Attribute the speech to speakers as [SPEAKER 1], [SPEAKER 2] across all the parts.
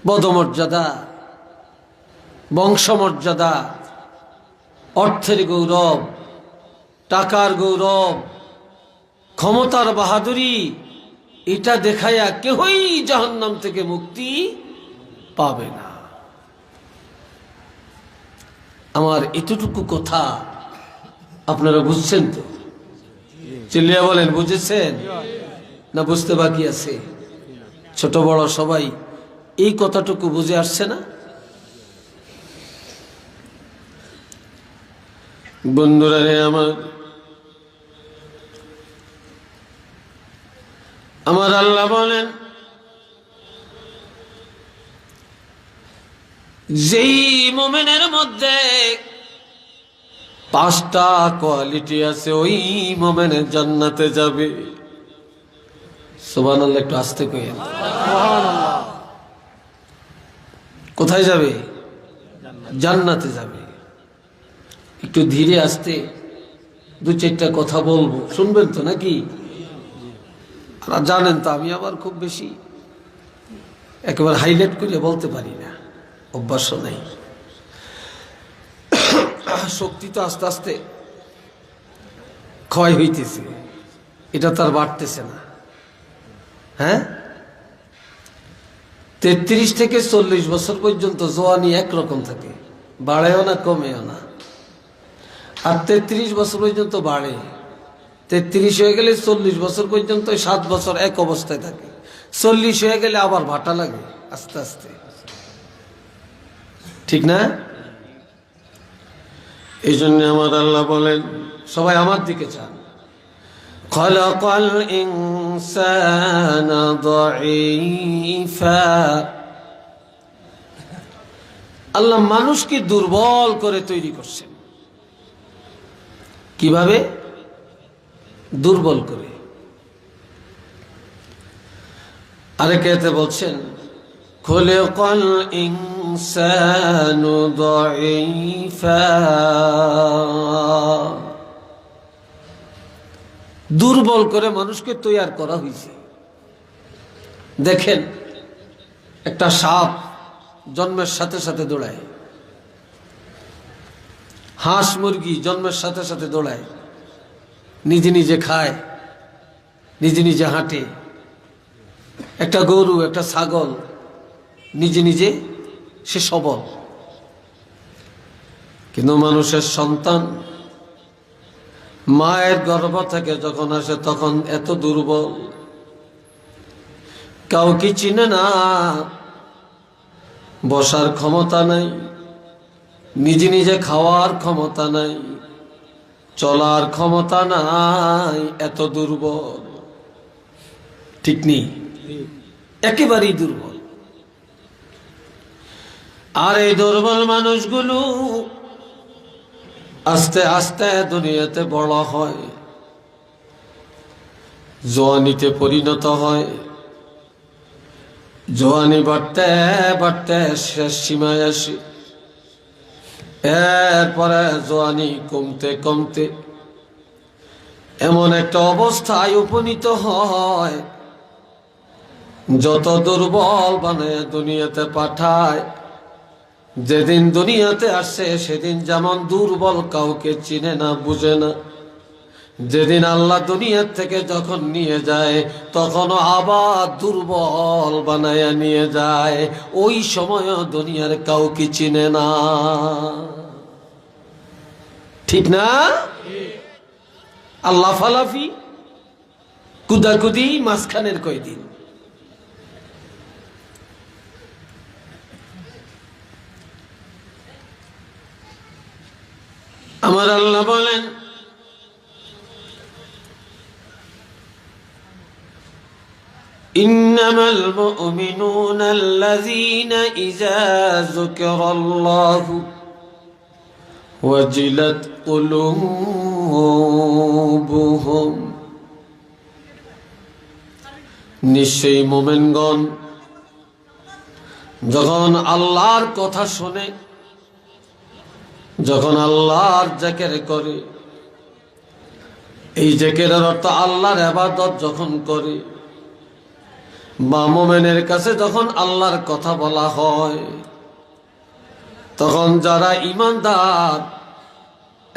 [SPEAKER 1] পদমর্যাদা, বংশমর্যাদা, অর্থের গৌরব, টাকার গৌরব, ক্ষমতার বাহাদুরি, এটা দেখাইয়া কেহই জাহান্নাম থেকে মুক্তি পাবে না। আমার এতটুকু কথা আপনারা বুঝছেন তো? চিল্লিয়া বলেন, বুঝেছেন না বুঝতে বাকি আছে? ছোট বড় সবাই এই কথাটুকু বুঝে আসছে না? বন্ধুরা রে আমার আল্লাহ বলেন, যেই মুমিনের মধ্যে 5টা কোয়ালিটি আছে ওই মুমিনের জান্নাতে যাবে। সুবহানাল্লাহ, একটু আস্তে কইেন। কোথায় যাবে? জান্নাতে যাবে। একটু ধীরে আস্তে 2-4টা কথা বলবো, শুনবেন তো নাকি? আর জানেন তো আমি আবার খুব বেশি একেবারে হাইলাইট করে বলতে পারি না, অভ্যাস নাই। শক্তি তো আস্তে আস্তে ক্ষয় হইতেছে, এটা তার বাড়তেছে না। হ্যাঁ, 33 থেকে 40 বছর পর্যন্ত জোয়ানি একরকম থাকে, বাড়েও না কমেও না। আর 33 বছর পর্যন্ত বাড়ে, 33 হয়ে গেলে 40 বছর পর্যন্ত 7 বছর এক অবস্থায় থাকে, 40 হয়ে গেলে আবার ভাটা লাগে আস্তে আস্তে, ঠিক না? এই জন্য আমার আল্লাহ বলেন, সবাই আমার দিকে চান, খলাকাল ইনসানা দাঈফা। আল্লাহ মানুষকে দুর্বল করে তৈরি করছেন। কিভাবে? দুর্বল করে। আরেকতে বলছেন, খলাকাল ইনসানু দাঈফা। দুর্বল করে মানুষকে তৈরি করা হয়েছে। দেখেন, একটা সাপ জন্মের সাথে সাথে দৌড়ায়, হাঁস মুরগি জন্মের সাথে সাথে দৌড়ায়, নিজে নিজে খায়, নিজে নিজে হাঁটে। একটা গরু, একটা ছাগল নিজে নিজে সে সবল। কিন্তু মানুষের সন্তান মায়ের গর্ভ থেকে যখন আসে তখন এত দুর্বল, কাউকে চিনে না, বসার ক্ষমতা নাই, নিজে নিজে খাওয়ার ক্ষমতা নাই, চলার ক্ষমতা নাই, এত দুর্বল। ঠিক নেই? একেবারেই দুর্বল। আর এই দুর্বল মানুষগুলো আস্তে আস্তে দুনিয়াতে বড় হয়, জওয়ানিতে পরিণত হয়, জওয়ানি বাড়তে বাড়তে শেষ সীমায় আসে, এরপরে জওয়ানি কমতে কমতে এমন একটা অবস্থায় উপনীত হয়, যত দুর্বল বানায় দুনিয়াতে পাঠায়, যেদিন দুনিয়াতে আসে সেদিন যেমন দুর্বল, কাউকে চিনে না, বুঝে না। যেদিন আল্লাহ দুনিয়ার থেকে যখন নিয়ে যায় তখনও আবার দুর্বল বানায়া নিয়ে যায়, ওই সময় দুনিয়ার কাউকে চিনে না। ঠিক না? আল্লাহ ফালাফি কুদাকুদি মাঝখানের কয়দিন। আমার আল্লাহ বলেন, ইন্নামাল মুমিনুনা আল্লাযীনা ইযা যুকিরাল্লাহু ওয়াজিলাত কুলুবুহুম। নিশ্চয়ই মুমিনগণ যখন আল্লাহর কথা শোনে, যখন আল্লাহর জিকির করে, এই জিকিরের অর্থ আল্লাহর ইবাদত যখন করে, বা মুমিনের কাছে যখন আল্লাহর কথা বলা হয়, তখন যারা ঈমানদার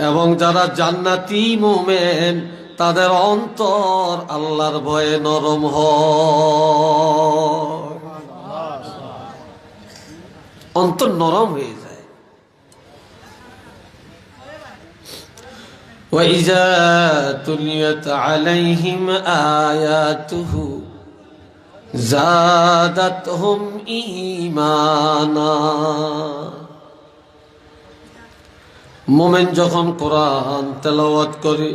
[SPEAKER 1] এবং যারা জান্নাতি মুমিন তাদের অন্তর আল্লাহর ভয়ে নরম হয়, অন্তর নরম হয়ে যায়। وَإِذَا تُلِيَتْ عَلَيْهِمْ آيَاتُهُ زَادَتْهُمْ إِيمَانًا। মুমিন যখন কোরআন তেলাওয়াত করে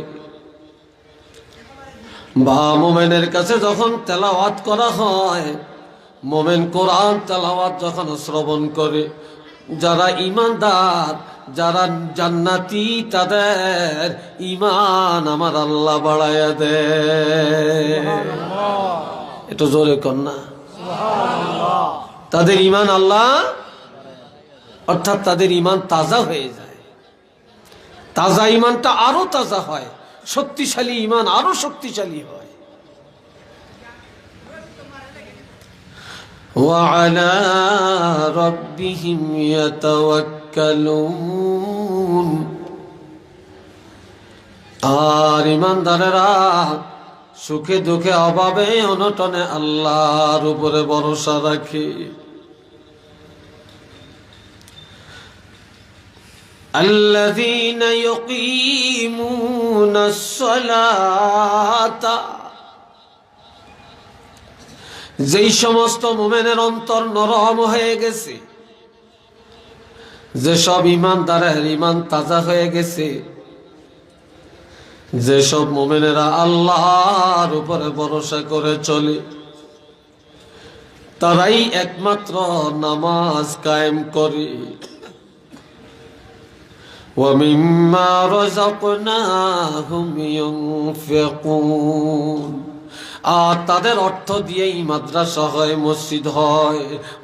[SPEAKER 1] বা মুমিনের কাছে যখন তেলাওয়াত করা হয়, মুমিন কোরআন তেলাওয়াত যখন শ্রবণ করে, যারা ঈমানদার যারা জান্নাতি তাদের ঈমান আমার আল্লাহ বাড়ায়া দেয়। একটু জোরে কন্যা সুবহানাল্লাহ। তাদের ঈমান আল্লাহ, অর্থাৎ তাদের ঈমান তাজা হয়ে যায়। তাজা ঈমানটা আরো তাজা হয়, শক্তিশালী ঈমান আরো শক্তিশালী হয়। وعلى ربهم يتوكلون। আর ঈমানদারেরা সুখে দুঃখে অভাবে অনটনে আল্লাহর উপরে ভরসা রাখে। الذين يقيمون الصلاة। যেই সমস্ত মুমিনের অন্তর নরম হয়ে গেছে, যেসব ঈমানদারের ঈমান তাজা হয়ে গেছে, যেসব মুমিনেরা আল্লাহর উপরে ভরসা করে চলে, তারাই একমাত্র নামাজ কায়েম করে। وَمِمَّا رَزَقْنَاهُمْ يُنْفِقُونَ। আর তাদের অর্থ দিয়েই মাদ্রাসা হয়, মসজিদ হয়,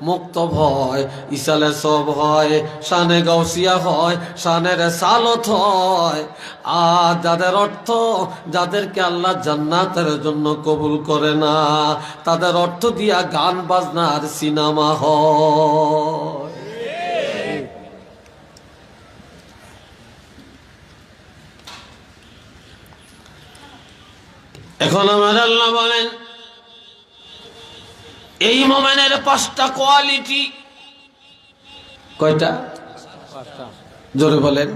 [SPEAKER 1] মক্তব হয়, ইসালে সব হয়, শানে গাউসিয়া হয়, শানে রেসালত হয়। আর যাদের অর্থ, যাদেরকে আল্লাহ জান্নাতের জন্য কবুল করে না, তাদের অর্থ দিয়া গান বাজনা আর সিনেমা হয়। এখন আমার আল্লাহ বলেন, এই মুমিনের 5টা কোয়ালিটি। কয়টা? জোরে বলেন,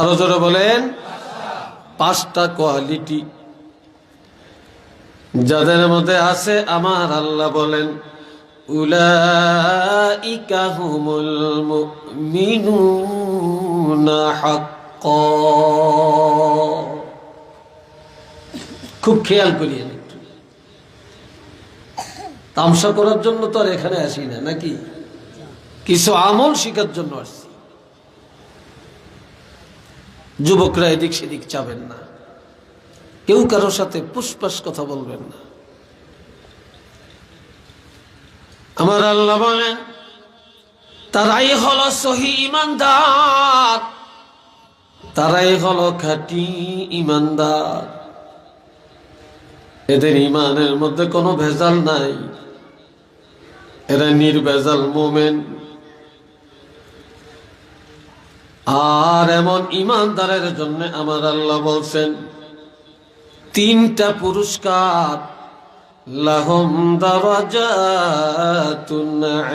[SPEAKER 1] আরো জোরে বলেন। 5টা কোয়ালিটি যাদের মধ্যে আছে, আমার আল্লাহ বলেন, উলাইকা হুমুল মুমিনুনা হাক্কান। খুব খেয়াল করিয়েন, একটু তামসা করার জন্য তো আর এখানে আসি না, নাকি কিছু আমল শিখার জন্য আসছি। যুবকরা এদিক সেদিক চাবেন না, কেউ কারোর সাথে পুষ্পাস কথা বলবেন না। আমার আল্লাহ বলেন, তারাই হলো সহি ঈমানদার, তারাই হলো খাঁটি ঈমানদার। এদের ঈমানের মধ্যে কোনো ভেজাল নাই, এরা নির্ভেজাল মুমিন। আর এমন ঈমানদারের জন্য আমার আল্লাহ বলছেন 3টা পুরস্কার, লাহুম দারাজাতুন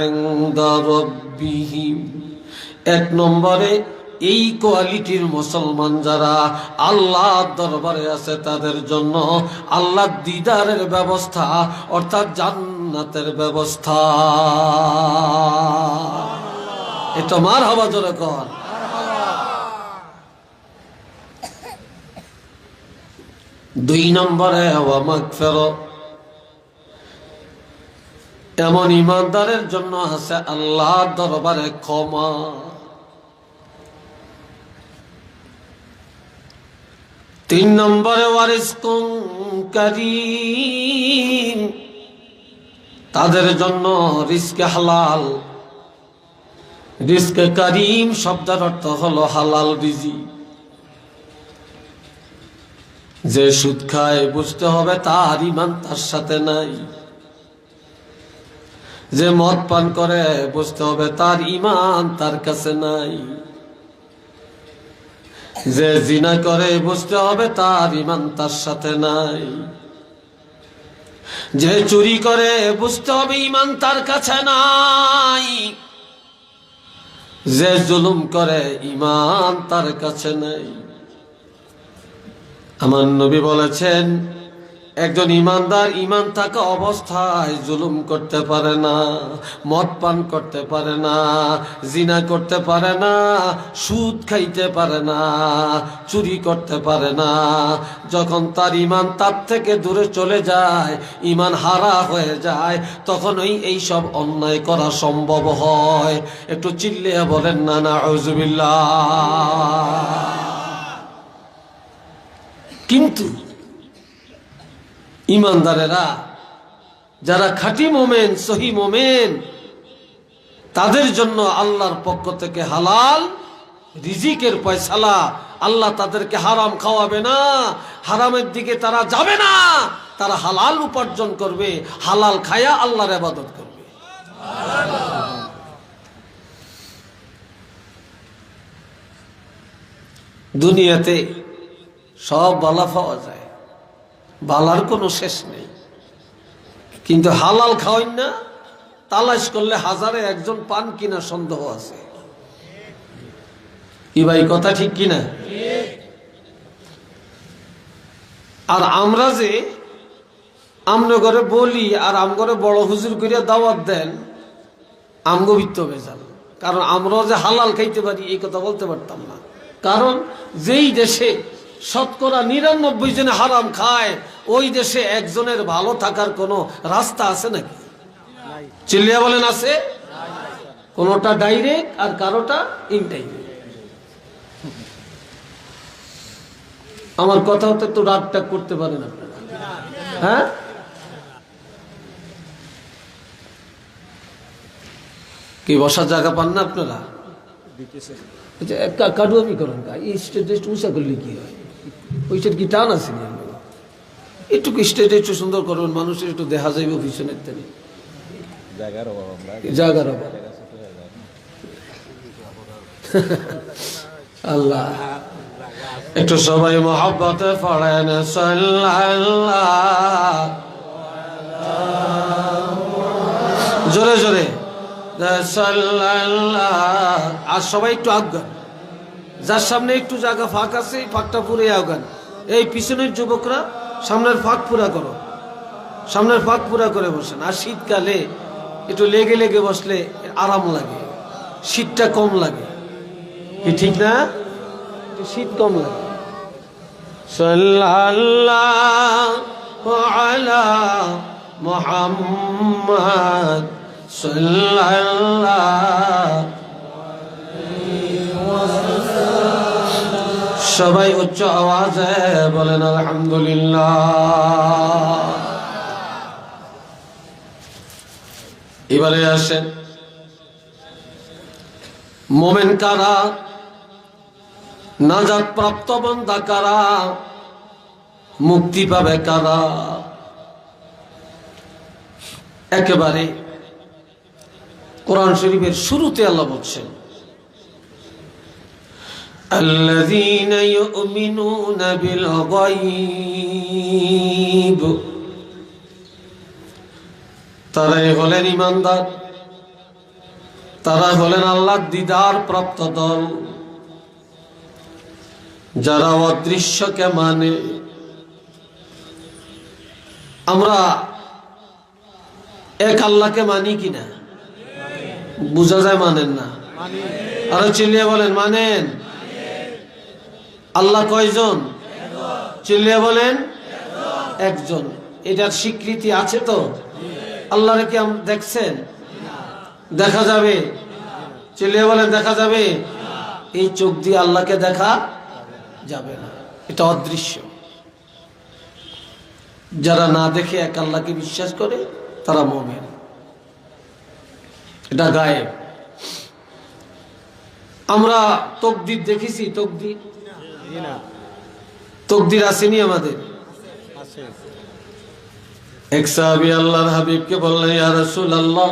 [SPEAKER 1] ইনদা রাব্বিহিম। 1 নম্বরে এই কোয়ালিটির মুসলমান যারা আল্লাহর দরবারে আছে, তাদের জন্য আল্লাহ দিদারের ব্যবস্থা, অর্থাৎ জান্নাতের ব্যবস্থা। এটা মারহাবা জোরে কর। 2 নম্বরে ওয়া মাগফিরাত। এমন ঈমানদারের জন্য আছে আল্লাহর দরবারে ক্ষমা। 3 নম্বরে ওয়ারিজকুন কারীম। তাদের জন্য রিজকে হালাল। রিজকে কারীম শব্দের অর্থ হলো হালাল রিজিক। যে সুদ খায় বুঝতে হবে তার ঈমান তার সাথে নাই। যে মদ পান করে বুঝতে হবে তার ঈমান তার কাছে নাই। যে জিনা করে বুঝতে হবে তার ঈমান তার সাথে নাই। যে চুরি করে বুঝতে হবে ঈমান তার কাছে নাই। যে জুলুম করে ঈমান তার কাছে নাই। আমার নবী বলেছেন একজন ঈমানদার ঈমান থাকা অবস্থায় জুলুম করতে পারে না, মদ পান করতে পারে না, জিনা করতে পারে না, সুদ খাইতে পারে না, চুরি করতে পারে না। যখন তার ঈমান তার থেকে দূরে চলে যায়, ঈমান হারা হয়ে যায়, তখন এই সব অন্যায় করা সম্ভব হয়। একটু চিল্লিয়ে বলেন না নাউযুবিল্লাহ। কিন্তু ঈমানদারেরা যারা খাঁটি মোমেন, সহি মোমেন, তাদের জন্য আল্লাহর পক্ষ থেকে হালাল রিজিকের ফয়সালা। আল্লাহ তাদেরকে হারাম খাওয়াবে না, হারামের দিকে তারা যাবে না, তারা হালাল উপার্জন করবে, হালাল খায়া আল্লাহর ইবাদত করবে। দুনিয়াতে সব বালা পাওয়া যায়, বালার কোনো শেষ নেই, কিন্তু হালাল খাওয়াই না, তালাশ করলে হাজারে একজন পান কিনা সন্দেহ আছে। কি ভাই কথা ঠিক কিনা? আর আমরা যে আমরা ঘরে বলি আর আম ঘরে বড় হুজুর করিয়া দাওয়াত দেন, আমগো বিত্ত বেজাল। কারণ আমরাও যে হালাল খাইতে পারি এই কথা বলতে পারতাম না। কারণ যেই দেশে শতকরা ৯৯ জনে হারাম খায়, ওই দেশে একজনের ভালো থাকার কোনো রাস্তা আছে নাকি? চিল্লিয়া বলেন আছে? কোনোটা ডাইরেক্ট আর কারোটা ইনডাইরেক্ট। আমার কথা হতে তো রাগটা করতে পারেন আপনারা, হ্যাঁ? কি বসার জায়গা পান না আপনারা? কাডুয়ামি করেন কা? এই স্টেজ উঁচা করলে কি হয়? ওইটার কি টান আছে? একটু স্টেজ একটু সুন্দর করবেন, মানুষের একটু দেখা যাইবে পিছনের থেকে জায়গার অভাব। আল্লাহ একটু সবাই মহব্বতে পড়েন সাল্লাল্লাহ, জোরে জোরে সাল্লাল্লাহ। আর সবাই একটু আগান, যার সামনে একটু জায়গা ফাঁক আছে এই ফাঁকটা পুরে আগান। এই পিছনের যুবকরা সামনের ফাঁক পুরা করো, সামনের ফাঁক পুরা করে বসেন। আর শীতকালে একটু লেগে লেগে বসলে আরাম লাগে, শীতটা কম লাগে, কি ঠিক না? শীত কম লাগে। সাল্লাল্লাহু আলা মুহাম্মদ সাল্লাল্লাহু। সবাই উচ্চ আওয়াজে বলেন আলহামদুলিল্লাহ। এবারে আসেন মোমেন কারা, নাজাত প্রাপ্ত বান্দা কারা, মুক্তি পাবে কারা। একেবারে কোরআন শরীফের শুরুতে আল্লাহ বলছেন الذين يؤمنون بالغيب, তারাই হলেন ঈমানদার, তারা হলেন আল্লাহর দিদার প্রাপ্ত দল, যারা অদৃশ্যকে মানে। আমরা এক আল্লাহকে মানি কিনা? বুঝা যায় মানেন না? আরো চিল্লিয়ে বলেন মানেন। আল্লাহ কয়জন? চিল্লিয়ে বলেন একজন। এটার স্বীকৃতি আছে তো? আল্লাহরে কি দেখছেন? দেখা যাবে? চিল্লিয়ে বলেন দেখা যাবে? এই চোখ দিয়ে আল্লাহকে দেখা যাবে না, এটা অদৃশ্য। যারা না দেখে এক আল্লাহকে বিশ্বাস করে তারা মুমিন, এটা গায়েব। আমরা তকদির দেখেছি, তকদির তকদির আসেনি আমাদের। এক সাহাবী আল্লাহর হাবিবকে বললেন, ইয়া রাসূলুল্লাহ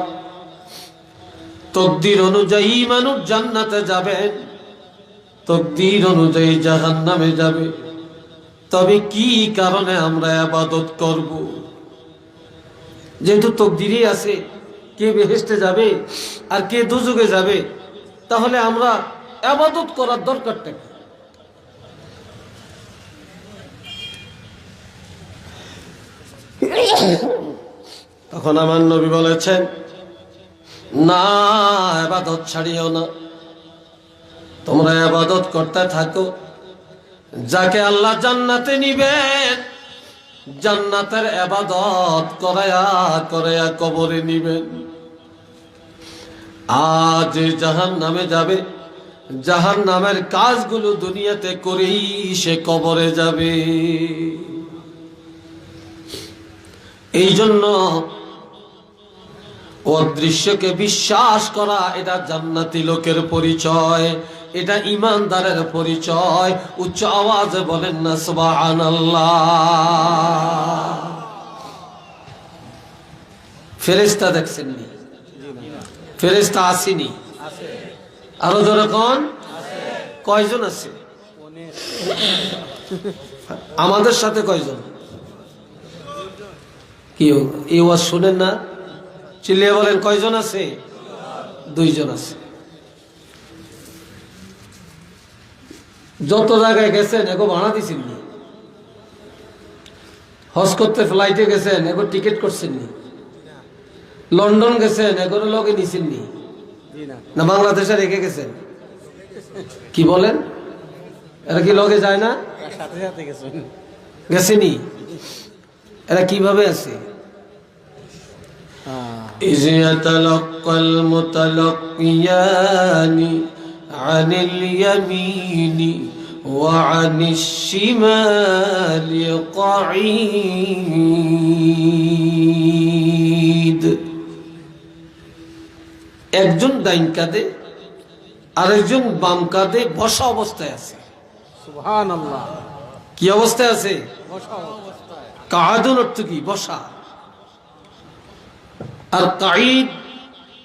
[SPEAKER 1] তকদির অনুযায়ী মানুষ জান্নাতে যাবেন, তকদির অনুযায়ী জাহান্নামে যাবে। তবে কি কারণে আমরা ইবাদত করব? যেহেতু তকদিরই আছে কে বেহেশতে যাবে আর কে দুজকে যাবে, তাহলে আমরা ইবাদত করার দরকারটা কি? তখন আমার নবী বলেছেন, না, ইবাদত ছাড়িও না, তোমরা ইবাদত করতে থাকো। যাকে আল্লাহ জান্নাতে নিবেন, জান্নাতের ইবাদত করায়া করায়া কবরে নিবেন। আজ জাহান্নামে যাবে, জাহান্নামের কাজগুলো দুনিয়াতে করেই সে কবরে যাবে। এই জন্য অদৃশ্যকে বিশ্বাস করা এটা জান্নাতি লোকের পরিচয়, এটা ইমানদারের পরিচয়। উচ্চ আওয়াজে বলেন না সুবহানাল্লাহ। ফেরেশতা দেখছেননি? ফেরেশতা আসেনি? আরো জোরে কোন? কয়জন আছে আমাদের সাথে? কয়জন? কি এই ওয়াজ শুনেন না? চিল্লিয়ে বলেন কয়জন আছে? 2 জন আছে। যত জায়গায় গেছেন এগো ভাড়া দিছেন নি? হজ করতে ফ্লাইটে গেছেন এগো টিকিট করছেন নি? লন্ডন গেছেন এগোর লগে নিছেন নি? না বাংলাদেশে রেখে গেছেন? কি বলেন? এরা কি লগে যায় না? গেছেনি? এরা কিভাবে আছে? إذ يتلقى المتلقيان عن اليمين وعن الشمال قعيد। একজন ডাইন কাঁধে আরেকজন বাম কাঁধে বসা অবস্থায় আছে। সুবহানাল্লাহ। কি অবস্থায় আছে? বসা অবস্থায়। কাআদুন অর্থ কি? বসা। আর কাঈদ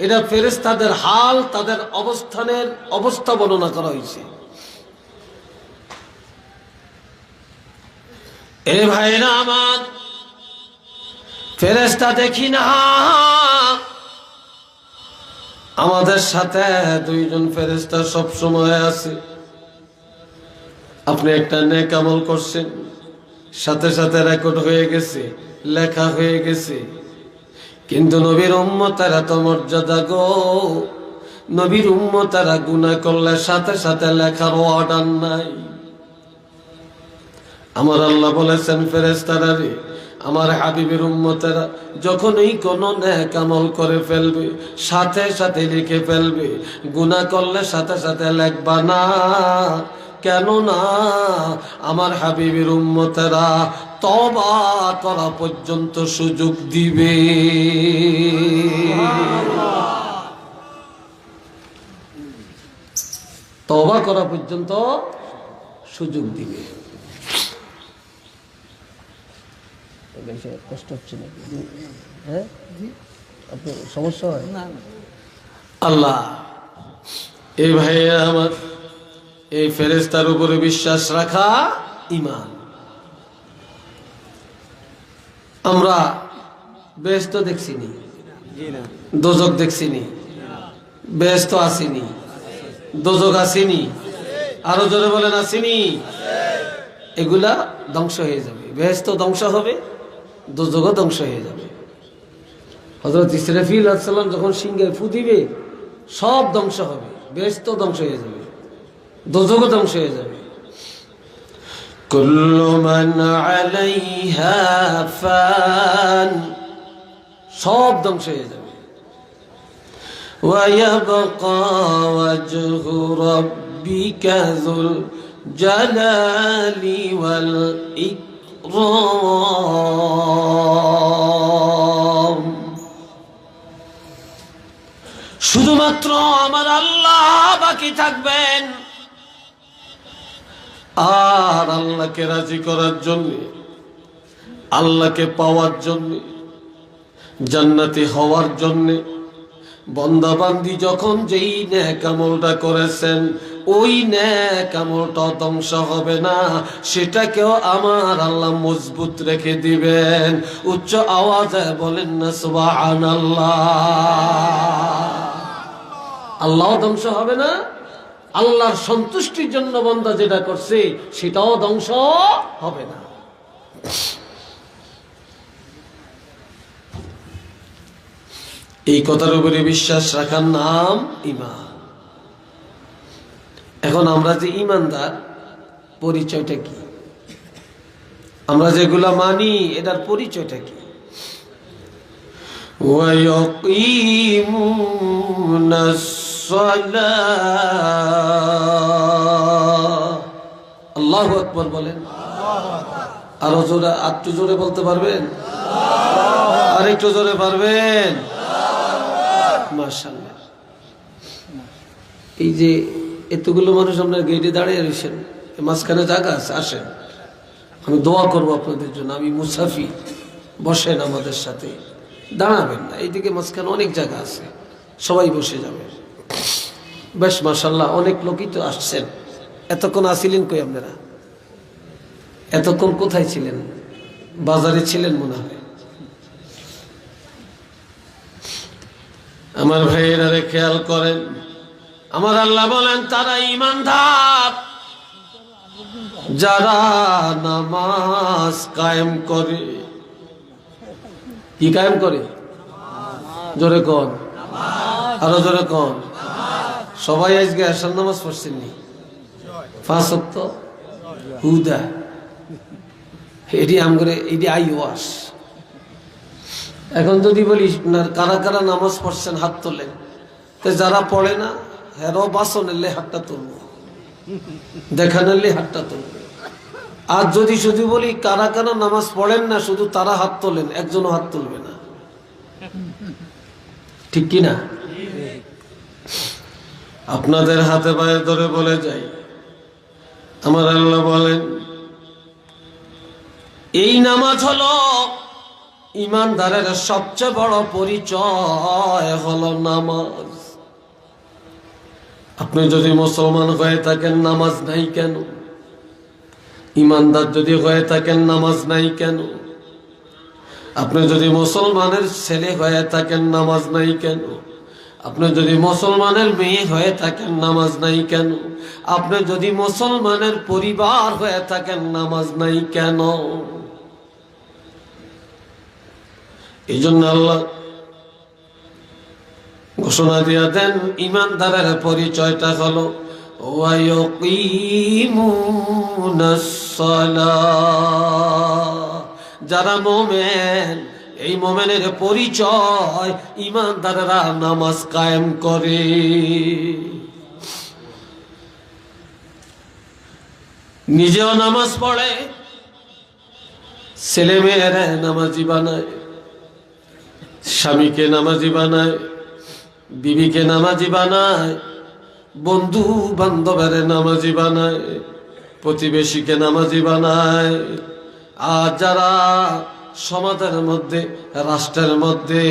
[SPEAKER 1] এটা ফেরেশতাদের হাল, তাদের অবস্থানের অবস্থা বর্ণনা করা হয়েছে। এ ভাইরা আমার, ফেরেশতা দেখি না, আমাদের সাথে 2 জন ফেরেশতা সব সময় আছে। আপনি একটা নেক আমল করছেন, সাথে সাথে রেকর্ড হয়ে গেছে, লেখা হয়ে গেছে। কিন্তু নবীর উম্মতেরা তো মর্যাদা গো, নবীর উম্মতেরা গুনাহ করলে সাথে সাথে লেখার অর্ডার নাই। আমার আল্লাহ বলেছেন ফেরেশতারা রে, আমার হাবিবের উম্মতেরা যখনই কোনো নেক আমল করে ফেলবে সাথে সাথে লিখে ফেলবে, গুনাহ করলে সাথে সাথে লিখবা না। কেন না? আমার হাবিবের উম্মতেরা তওবা করা পর্যন্ত সুযোগ দিবে। তওবা করা পর্যন্ত সুযোগ দিবে। কষ্ট হচ্ছে না? হ্যাঁ, আপনার সমস্যা হয় না? আল্লাহ, এই ভাইয়া আমার, এই ফেরেশতার উপরে বিশ্বাস রাখা ঈমান। আমরা বেহেশত দেখছিনি, দোজক দেখছিনি। বেহেশত আসেনি, দোজক আসেনি। আরো জোরে বলেন আসেনি। এগুলা ধ্বংস হয়ে যাবে। বেহেশত ধ্বংস হবে, দোজকও ধ্বংস হয়ে যাবে। হযরত ইসরাফিল আলাইহিস সালাম যখন সিংহে ফু দিবে সব ধ্বংস হবে, বেহেশত ধ্বংস হয়ে যাবে, দোজকও ধ্বংস হয়ে যাবে। কুল্লু মান আলাইহা ফান, সব ধ্বংস হয়ে যাবে। ওয়া ইয়াবকা ওয়াজহু রাব্বিকা যুল জালালি ওয়াল ইকরাম। শুধুমাত্র আমার আল্লাহ বাকি থাকবেন। আর আল্লাহকে রাজি করার জন্য, আল্লাহকে পাওয়ার জন্য, জান্নাতি হওয়ার জন্য বান্দা বান্দি যখন যেই নেক আমলটা করেছেন ওই নেক আমলটা ধ্বংস হবে না, সেটাকেও আমার আল্লাহ মজবুত রেখে দিবেন। উচ্চ আওয়াজে বলেন না সুবহানাল্লাহ। আল্লাহ ধ্বংস হবে না, আল্লাহর সন্তুষ্টির জন্য বান্দা যেটা করছে সেটাও ধ্বংস হবে না। এই কথার উপরে বিশ্বাস রাখার নাম ঈমান। এখন আমরা যে ঈমানদার, পরিচয়টা কি? আমরা যেগুলা মানি এটার পরিচয়টা কি? ওয়ায়াকিমুনাস সালাহ। আল্লাহু আকবার বলেন। আরো জোরে, একটু জোরে বলতে পারবেন? আর একটু জোরে পারবেন? মাশাআল্লাহ। এই যে এতগুলো মানুষ আপনার গেটে দাঁড়িয়ে রয়েছেন, মাঝখানে জায়গা আছে, আসেন, আমি দোয়া করবো আপনাদের জন্য। আমি মুসাফির, বসেন আমাদের সাথে, দাঁড়াবেন না, এইদিকে মাঝখানে অনেক জায়গা আছে, সবাই বসে যাবেন। বেশ মাশাআল্লাহ, অনেক লোকই তো আসছেন। এতক্ষণ আসিলেন কই আপনারা? এতক্ষণ কোথায় ছিলেন? বাজারে ছিলেন মনে হয়। আমার ভাইয়েরা খেয়াল করেন, আমার আল্লাহ বলেন তারা ঈমানদার যারা নামাজ কায়েম করে। কি কায়েম করে? জোরে কোন, আরো জোরে কোন। সবাই আজকে আসার নামাজ পড়ছেননি? 5 ওয়াক্ত হুদা, এটি আমগরে, এটি আই ওয়াস। এখন যদি বলি কারা কারা নামাজ পড়ছেন হাত তোলেন, তো যারা পড়ে না হেরো বাসন এলে হাতটা তুলবো, দেখান এলে হাতটা তুলবে। আর যদি শুধু বলি কারা কারা নামাজ পড়েন না, শুধু তারা হাত তোলেন, একজনও হাত তুলবে না। ঠিক কি না? আপনাদের হাতে পায়ে ধরে বলে যাই, আমার আল্লাহ বলেন এই নামাজ হলো ঈমানদারের সবচেয়ে বড় পরিচয়, হলো নামাজ। আপনি যদি মুসলমান হয়ে থাকেন নামাজ নাই কেন? ঈমানদার যদি হয়ে থাকেন নামাজ নাই কেন? আপনি যদি মুসলমানের ছেলে হয়ে থাকেন নামাজ নাই কেন? আপনি যদি মুসলমানের মেয়ে হয়ে থাকেন নামাজ নাই কেন? আপনি যদি মুসলমানের পরিবার হয়ে থাকেন নামাজ নাই কেন? এই জন্য আল্লাহ ঘোষণা দিয়া দেন ঈমানদারের পরিচয়টা হলো ওয়ায়াকিমুনাস সালাহ। যারা মুমিন, এই মুমিনের পরিচয় ঈমানদাররা নামাজ কায়েম করে। নিজেও নামাজ পড়ে, ছেলে মেয়েরা নামাজি বানায়, স্বামীকে নামাজি বানায়, বিবিকে নামাজি বানায়, বন্ধু বান্ধবের নামাজি বানায়, প্রতিবেশীকে নামাজি বানায়। আর যারা সমাজের মধ্যে, রাষ্ট্রের মধ্যে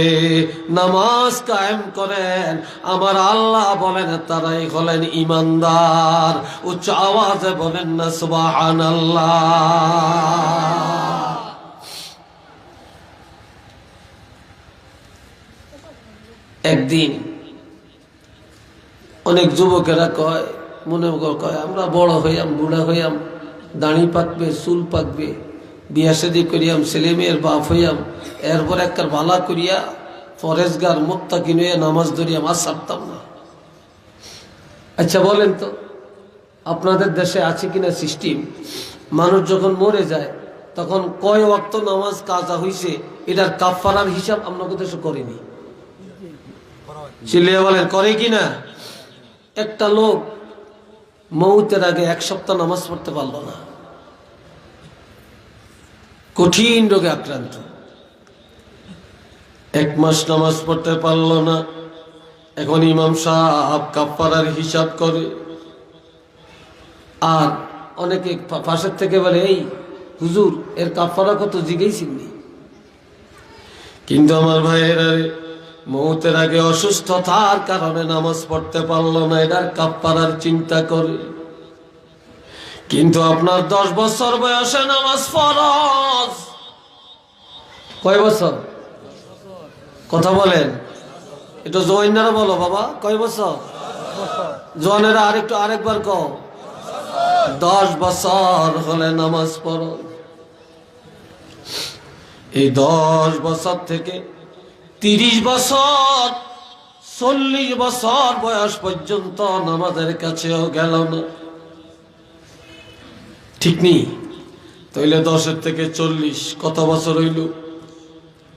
[SPEAKER 1] নামাজ কায়েম করেন, আমার আল্লাহ বলেন তারাই হলেন ঈমানদার। উচ্চ আওয়াজে বলেন না সুবহানাল্লাহ। একদিন অনেক যুবকেরা কয়, মনে কয় আমরা বড় হইয়াম, বুড়া হইয়াম, দাড়ি পাকবে, চুল পাকবে, বিয়া শাদী করিয়াম, ছেলে মেয়ের বাপ হইয়াম, এরপর একটা ভালা করিয়া ফরেজগার মুত্তাকি হইয়া নামাজ ধরিয়াম, আর ছাড়তাম না। আচ্ছা বলেন তো, আপনাদের দেশে আছে কিনা সিস্টেম, মানুষ যখন মরে যায় তখন কয় ওয়াক্ত নামাজ কাজা হইছে এটার কাফারার হিসাব আপনাদের দেশে করেনি? চিল্লিয়া বলেন করে কিনা? একটা লোক মৌতের আগে 1 সপ্তাহ নামাজ পড়তে পারলো না, কঠিন রোগে আক্রান্ত, 1 মাস নামাজ পড়তে পারলো না। এখন ইমাম সাহেব কাফারার হিসাব করে। আর অনেকে পাশের থেকে বলে, এই হুজুর এর কাফারা কত জিজ্ঞেসিনি। কিন্তু আমার ভাইয়েরা, মৌতের আগে অসুস্থতার কারণে নামাজ পড়তে পারলো না, এটার কাফারার চিন্তা করে। কিন্তু আপনার 10 বছর বয়সে নামাজ ফরজ। কয় বছর? কথা বলেন, একটু জোয়ানেরা বলো বাবা, কয় বছর? জোয়ানেরা আরেকবার কও। 10 বছর হলে নামাজ পড়ো। এই 10 বছর থেকে 30 বছর 40 বছর বয়স পর্যন্ত নামাজের কাছেও গেল না, ঠিক নেই? তাইলে 10 থেকে 40 কত বছর হইল?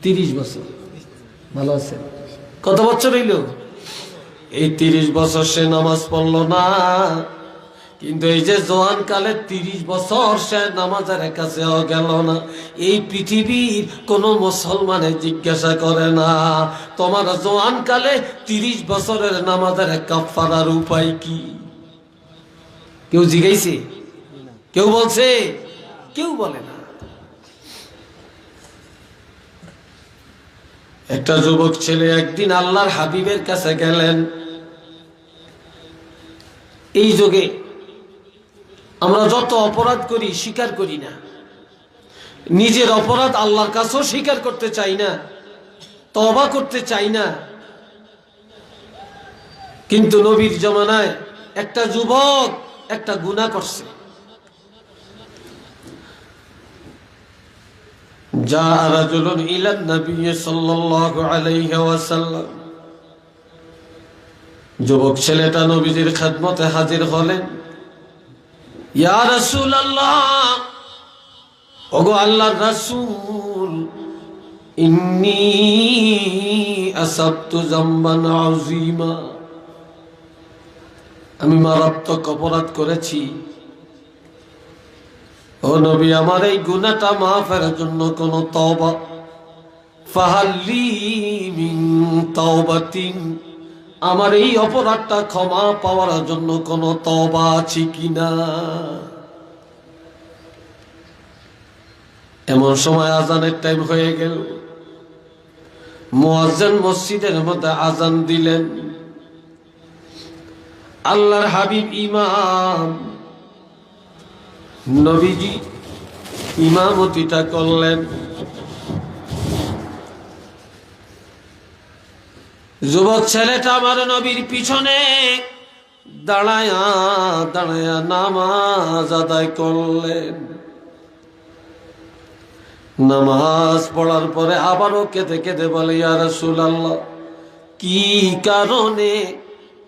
[SPEAKER 1] 30 বছর। ভালো আছে? কত বছর হইল? এই 30 বছর সে নামাজ পড়লো না। কিন্তু এই যে জওয়ান কালে 30 বছর সে নামাজের কাছেও গেল না, এই পৃথিবীর কোন মুসলমানে জিজ্ঞাসা করে না তোমার জওয়ান কালে 30 বছরের নামাজের কাফারার উপায় কি? কেউ জিজ্ঞাসে? কেউ বলছে? কেউ বলে না। একটা যুবক ছেলে একদিন আল্লাহর হাবিবের কাছে গেলেন। এই যুগে আমরা যত অপরাধ করি স্বীকার করি না, নিজের অপরাধ আল্লাহর কাছেও স্বীকার করতে চাই না, তওবা করতে চাই না। কিন্তু নবীর জামানায় একটা যুবক একটা গুনাহ করছে। যা রাজুলুন ইলান নবী সাল্লাল্লাহু আলাইহি ওয়াসাল্লাম, যুবক ছেলেটা নবীজির খেদমতে হাজির হলেন। ইয়া রাসূলুল্লাহ, ওগো আল্লাহর রাসূল, ইন্নী আসাবতু যামবান আযীমা, আমি মারাত্মক অপরাধ করেছি। ও নবী, আমার এই গুনাহটা মাফের জন্য কোন তওবা, ফাহাল্লি মিন তাওবাতিন, আমার এই অপরাধটা ক্ষমা পাওয়ার জন্য কোন তওবা আছে কিনা? এমন সময় আজানের টাইম হয়ে গেল। মুয়াজ্জিন মসজিদের মধ্যে আজান দিলেন। আল্লাহর হাবিব ইমাম, নবীজি ইমামতিটা করলেন। যুবক ছেলেটা আমার নবীর পিছনে দাঁড়ায়া দাঁড়ায়া নামাজ আদায় করলেন। নামাজ পড়ার পরে আবারও কেঁদে কেঁদে বলে, ইয়া রাসূলুল্লাহ, কি কারণে,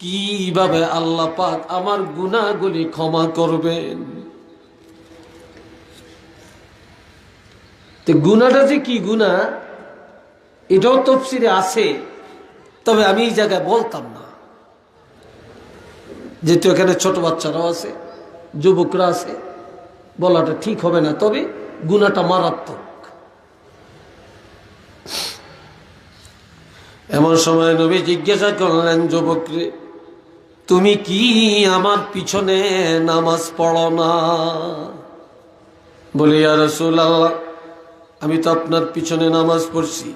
[SPEAKER 1] কিভাবে আল্লাহ পাক আমার গুনাহগুলি ক্ষমা করবেন? গুনাহটা যে কি গুনাহ এটাও তাফসীরে আছে, তবে আমি এই জায়গায় বলতাম না, যেহেতু এখানে ছোট বাচ্চারাও আছে, যুবকরা আছে, বলাটা ঠিক হবে না। তবে গুনাহটা মারাত্মক। এমন সময় নবী জিজ্ঞাসা করলেন, যুবকরে, তুমি কি আমার পিছনে নামাজ পড়ো না? বলি, ইয়া রাসূলুল্লাহ, আমি তো আপনার পিছনে নামাজ পড়ছি।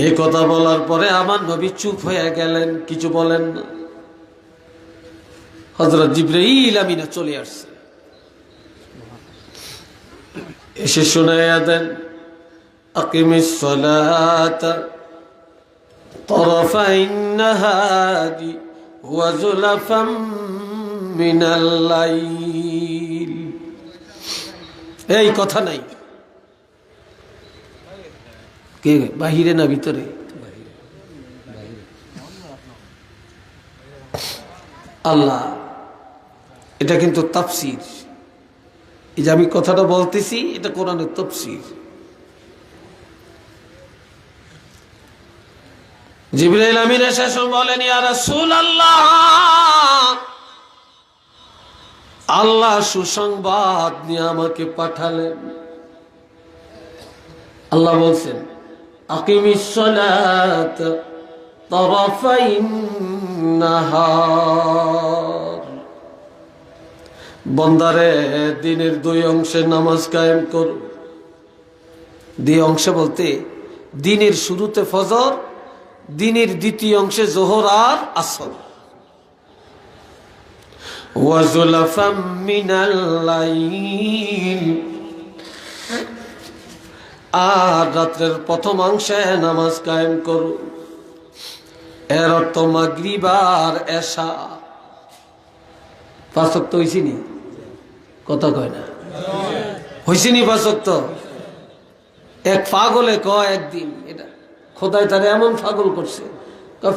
[SPEAKER 1] এই কথা বলার পরে আমার নবী চুপ হয়ে গেলেন, কিছু বলেন না। হযরত জিবরাইল আমিনা চলে আসছে, এসে শোনায়া দেন, আকিমিস সালাতা তরফাইন নাহারি ওয়া যুলাফাম মিনাল লাইল। এই কথা নাই, কে বাহিরে না ভিতরে? আল্লাহ, এটা কিন্তু তাফসীর। এই যে আমি কথাটা বলতেছি, এটা কোরআনের তাফসীর। জিবরাইল আমিন এসে বলেন, ইয়া রাসূলুল্লাহ, আল্লাহ সুসংবাদ নিয়ে আমাকে পাঠালেন। আল্লাহ বলছেন, আকিমিস সালাত তারাফাইন নাহার, বান্দারে দিনের 2 অংশে নামাজ কায়েম করো। 2 অংশে বলতে দিনের শুরুতে ফজর, দিনের দ্বিতীয় অংশে জোহর আর আসর। ওয়াজুলাফাম মিনাল লাইল, আর রাত্রের প্রথম অংশে নামাজ কায়েম করো। এর অর্থ মাগরিব আর এশা। 5 ওয়াক্ত হইছিনি? কথা কয় না, হইছিনি 5 ওয়াক্ত? এক পাগলে কয় একদিন, এটা খোদাই তারা এমন পাগল করছে,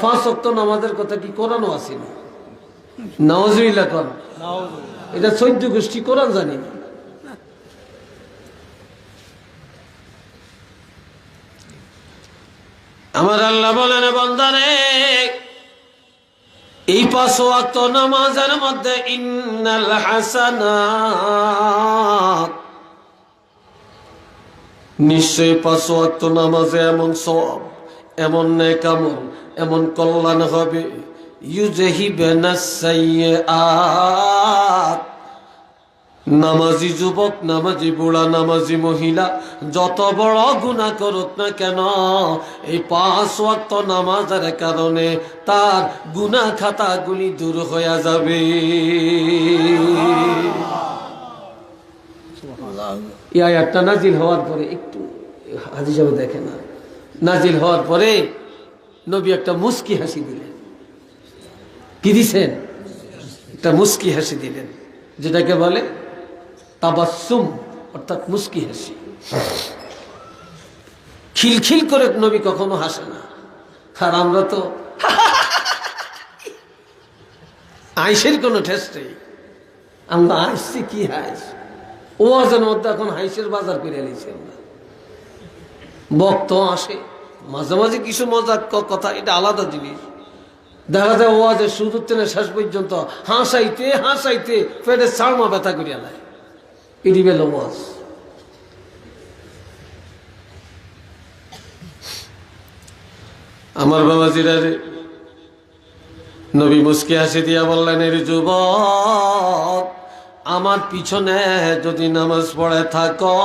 [SPEAKER 1] 5 ওয়াক্ত নামাজের কথা কি কোরআনও আসেনি? নাউজুবিল্লাহ কর, এটা 14 গোষ্ঠী কোরআন জানি না। আমার আল্লাহ বলেন, বান্দারে এই 5 ওয়াক্ত নামাজের মধ্যে ইন্নাল হাসানাত, নিশ্চয়ই 5 ওয়াক্ত নামাজে এমন সওয়াব, এমন নেক আমল, এমন কল্যাণ হবে, ইউজহিবানাস সাইয়্যাত। নামাজি যুবক, নামাজি বুড়া, নামাজি মহিলা যত বড় গুনাহ করুক না কেন, এই 5 ওয়াক্ত নামাজের কারণে তার গুনাহ খাতাগুলি দূর হয়ে যাবে। এই আয়াতটা নাজিল হওয়ার পরে, একটু হাদিস হিসাবে দেখে না, নাজিল হওয়ার পরে নবী একটা মুস্কি হাসি দিলেন। কি দিছেন? একটা মুস্কি হাসি দিলেন, যেটাকে বলে তাবাসসুম, অর্থাৎ মুস্কি হাসি। খিলখিল করে নবী কখনো হাসে না। আর আমরা তো আইসের কোনো টেস্ট নেই, আমরা হাসছি কি হাস, ওয়াজের মধ্যে এখন হাইসের বাজার করে নিয়েছি আমরা। বক্ত আসে মাঝে মাঝে কিছু মজার কথা, এটা আলাদা জিনিস। দেখা যায় ওয়াজের শুরু থেকে শেষ পর্যন্ত হাসাইতে হাসাইতে পেটে চাড়মা ব্যথা করিয়া নেয়, এটি বেল ওয়াজ। আমার বাবাজিরা রে, নবী মুস্কি হাসি দিয়া বললেন, এর যুবক, আমার পিছনে যদি নামাজ পড়ে থাকো,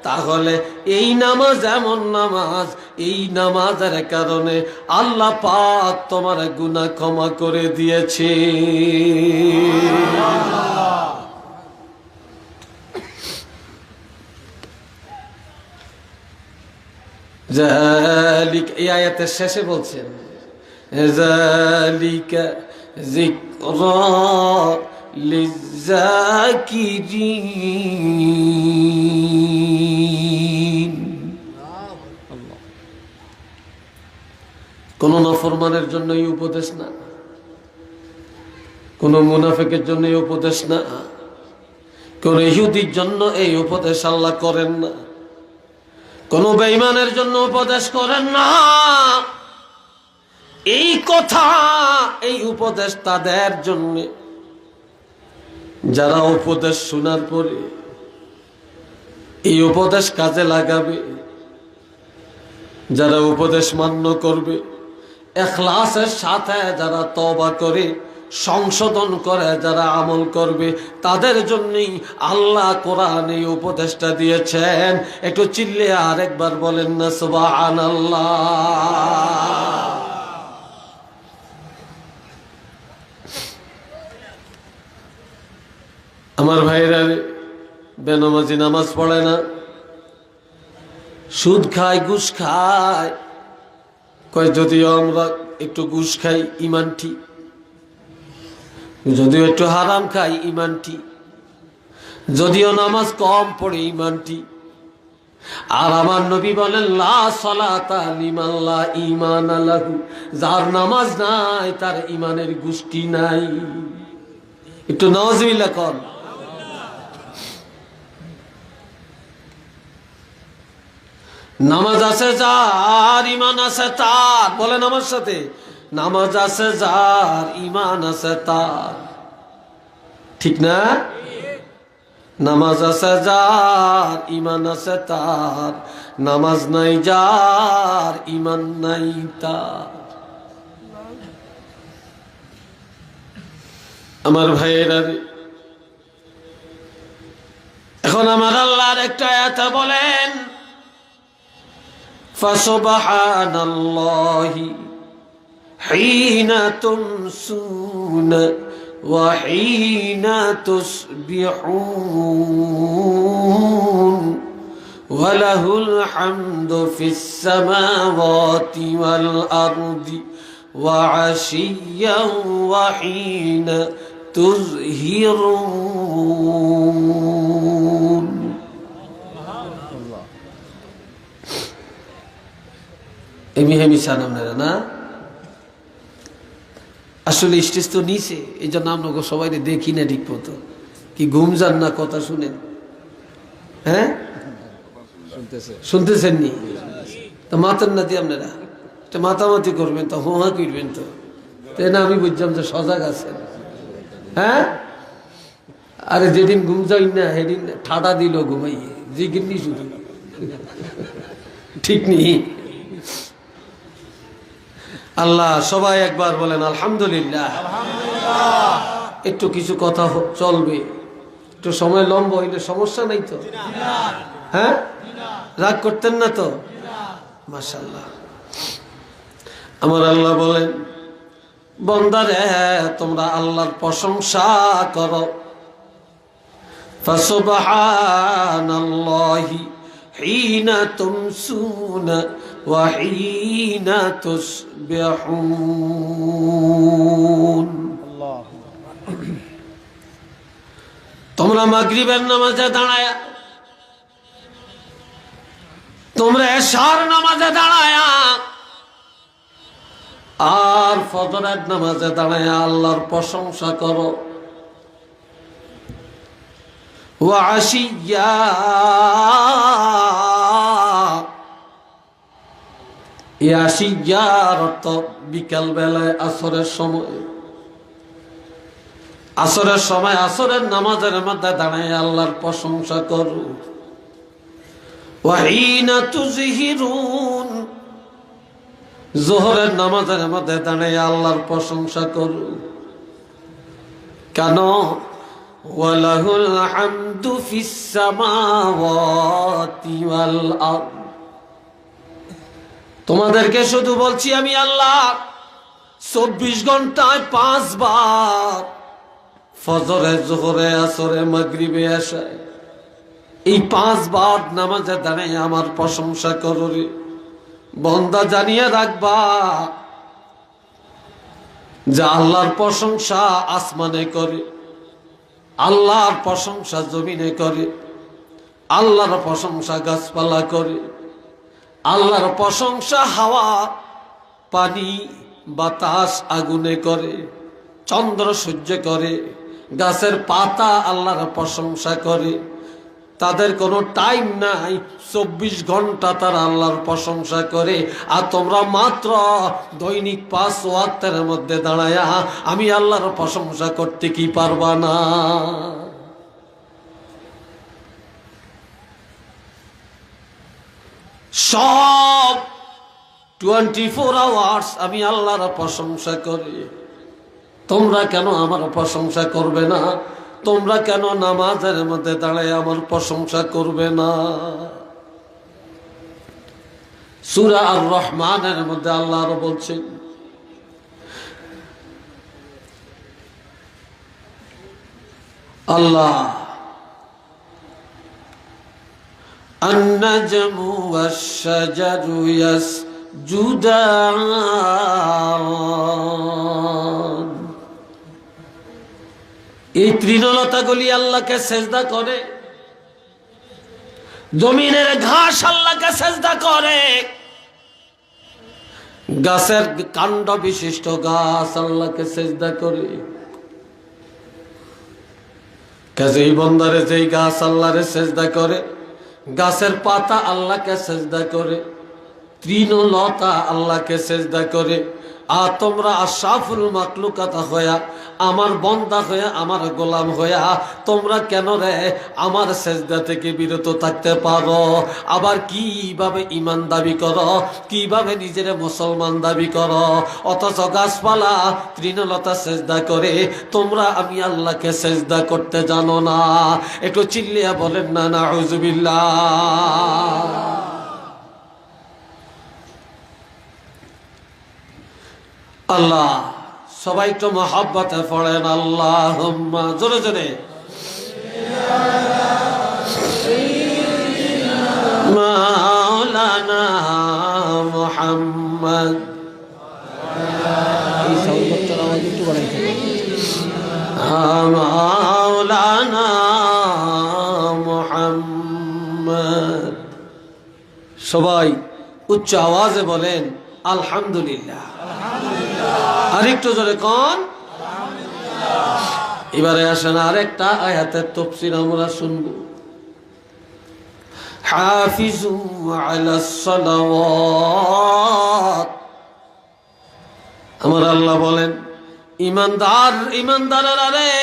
[SPEAKER 1] তাহলে এই নামাজ এমন নামাজ, এই নামাজের কারণে আল্লাহ পাক তোমার গুনাহ ক্ষমা করে দিয়েছে। যালিকা, এই আয়াতের শেষে বলছেন, যালিকা যিকরা লিযাকিরিন। কোন নাফরমানের জন্য এই উপদেশ না, কোন মুনাফিকের জন্য এই উপদেশ না, কোন ইহুদির জন্য এই উপদেশ আল্লাহ করেন না, কোন বেঈমানের জন্য উপদেশ করেন না। এই কথা, এই উপদেশ তাদের জন্য যারা উপদেশ শোনার পরে এই উপদেশ কাজে লাগাবে, যারা উপদেশ মান্য করবে, ইখলাসের সাথে যারা তওবা করে সংশোধন করে, যারা আমল করবে, তাদের জন্যই আল্লাহ কোরআনে এই উপদেশটা দিয়েছেন। একটু চিল্লে আরেকবার বলেন না সুবহানাল্লাহ। আমার ভাইরা, বেনামাজি নামাজ পড়ে না, সুদ খায়, ঘুষ খায়। কয় যদিও আমরা একটু ঘুষ খাই ইমান ঠিক, যদিও একটু হারাম খাই ইমান ঠিক, যদিও নামাজ কম পড়ে ইমান ঠিক। আর আমার নবী বলেন, লা সালাতা লিমান লা ঈমানা লাহু, যার নামাজ নাই তার ইমানের গোষ্ঠী নাই। একটু নাউজুবিল্লাহ কর। নামাজ আছে যার, ইমান আছে তার। বলেন আমার সাথে, নামাজ আছে যার, ইমান আছে তার। ঠিক না? নামাজ আছে যার, ইমান আছে তার। নামাজ নাই যার, ইমান নাই তার। আমার ভাইয়েরা, এখন আমার আল্লাহর একটা আয়াতে বলেন, ফাসুবহানাল্লাহি হিনা তুমসুন ওয়া হিনা তুসবিহুন ওয়া লাহুল হামদু ফিস সামাওয়াতি ওয়াল আরদি ওয়া আশিয়্যান ওয়া হিনা তুযহিরুন। এমি হেমি সানাম না আসলে স্টেজ তো নিচে, এই জন্য আপনাকে সবাই দেখি না ঠিক মতো। কি ঘুম যান না কথা শুনেন? হ্যাঁ শুনতেছেন নি? তো মাতান না দিয়ে আপনারা মাতামাতি করবেন, তো হোঁহা করবেন, তো তাই না? আমি বুঝলাম যে সজাগ আছেন। হ্যাঁ, আরে যেদিন ঘুম যাই না সেদিন ঠাডা দিল ঘুমাইয়ে জিগিরনি শুধু, ঠিক নেই। আল্লাহ, সবাই একবার বলেন আলহামদুলিল্লাহ। একটু কিছু কথা চলবে, একটু সময় লম্বা হইলে সমস্যা নাই তো? হ্যাঁ, রাগ করতেন না তো? মাশাআল্লাহ। আমার আল্লাহ বলেন, বান্দারে তোমরা আল্লাহর প্রশংসা করো। ফাসুবহানাল্লাহি হিনা তুমসুনা ওয়া হিনা তুসবিহুন। তোমরা মাগরিবের নামাজে দাঁড়ায়া, তোমরা এশার নামাজে দাঁড়ায়া, আর ফজরের নামাজে দাঁড়ায়া আল্লাহর প্রশংসা করো। ওয়া আশিয়্যা, এই আশিয়্যার অর্থ বিকাল বেলায়, আসরের সময়। আসরের সময় আসরের নামাজের মধ্যে দাঁড়ায় আল্লাহর প্রশংসা করো। ওয়া হিনা তুযহিরুন, যোহরের নামাজের মধ্যে দাঁড়ায় আল্লাহর প্রশংসা করো। কেন? ওয়ালাহুল হামদু ফিস সামাওয়াতি ওয়াল আরদ। তোমাদেরকে শুধু বলছি আমি আল্লাহ 24 ঘন্টায় 5 বার, ফজরে, যোহরে, আসরে, মাগরিবে, এশায়, এই 5 বার নামাজে দাঁড়ায় আমার প্রশংসা করো রে। বান্দা জানিয়ে রাখবা যে আল্লাহর প্রশংসা আসমানে করে, আল্লাহর প্রশংসা জমিনে করে, আল্লাহর প্রশংসা গাছপালা করে, আল্লাহর প্রশংসা হাওয়া, পানি, বাতাস, আগুনে করে, চন্দ্র সূর্য করে, গাছের পাতা আল্লাহর প্রশংসা করে। তাদের কোনো টাইম নাই, 24 ঘন্টা তারা আল্লাহর প্রশংসা করে। আর তোমরা মাত্র দৈনিক 5 ওয়াক্তের মধ্যে দাঁড়ায়া আমি আল্লাহর প্রশংসা করতে কি পারবা না? সব 24 আওয়ার্স আমি আল্লাহর প্রশংসা করি। তোমরা কেন আমার প্রশংসা করবে না? তোমরা কেন নামাজের মধ্যে দাঁড়ায় আমার প্রশংসা করবে না? সূরা আর রহমানের মধ্যে আল্লাহ আরো বলছেন, আল্লাহ আন-নাজমু ওয়াশ-শাজারু ইয়াসজুদান, এই তৃণলতাগুলি আল্লাহকে সেজদা করে, জমিনের ঘাস আল্লাহকে সেজদা করে, গাছের কাণ্ড বিশিষ্ট গাছ আল্লাহকে সেজদা করে। কাজেই বন্দারে যেই গাছ আল্লাহরে সেজদা করে, গাছের পাতা আল্লাহকে সেজদা করে, তৃণলতা আল্লাহকে সেজদা করে, আর তোমরা আশরাফুল মাখলুকাত হইয়া, আমার বান্দা হইয়া, আমার গোলাম হইয়া তোমরা কেন রে আমার সেজদা থেকে বিরত থাকতে পারো? আবার কিভাবে ঈমান দাবি করো, কিভাবে নিজের মুসলমান দাবি করো, অথচ গাছপালা তৃণলতা সেজদা করে, তোমরা আমি আল্লাহকে সেজদা করতে জানো না? একটু চিল্লিয়া বলেন না নাউযুবিল্লাহ। আল্লাহ সবাই একটু মহব্বতে পড়েন আল্লাহুম্মা, জোরে জোরে। মাওলানা মুহাম্মদ,
[SPEAKER 2] এই সাউন্ড বক্সের আওয়াজ একটু বাড়াইতে হবে।
[SPEAKER 1] মাওলানা মুহাম্মদ। সবাই উচ্চ আওয়াজে বলেন আলহামদুলিল্লাহ। আরেকটু জোরে কোন। এবারে আসেন আরেকটা আয়াতের তাফসীর আমরা শুনব। হাফিজু আলাস সালাওয়াত, আমার আল্লাহ বলেন ইমানদারেরা রে,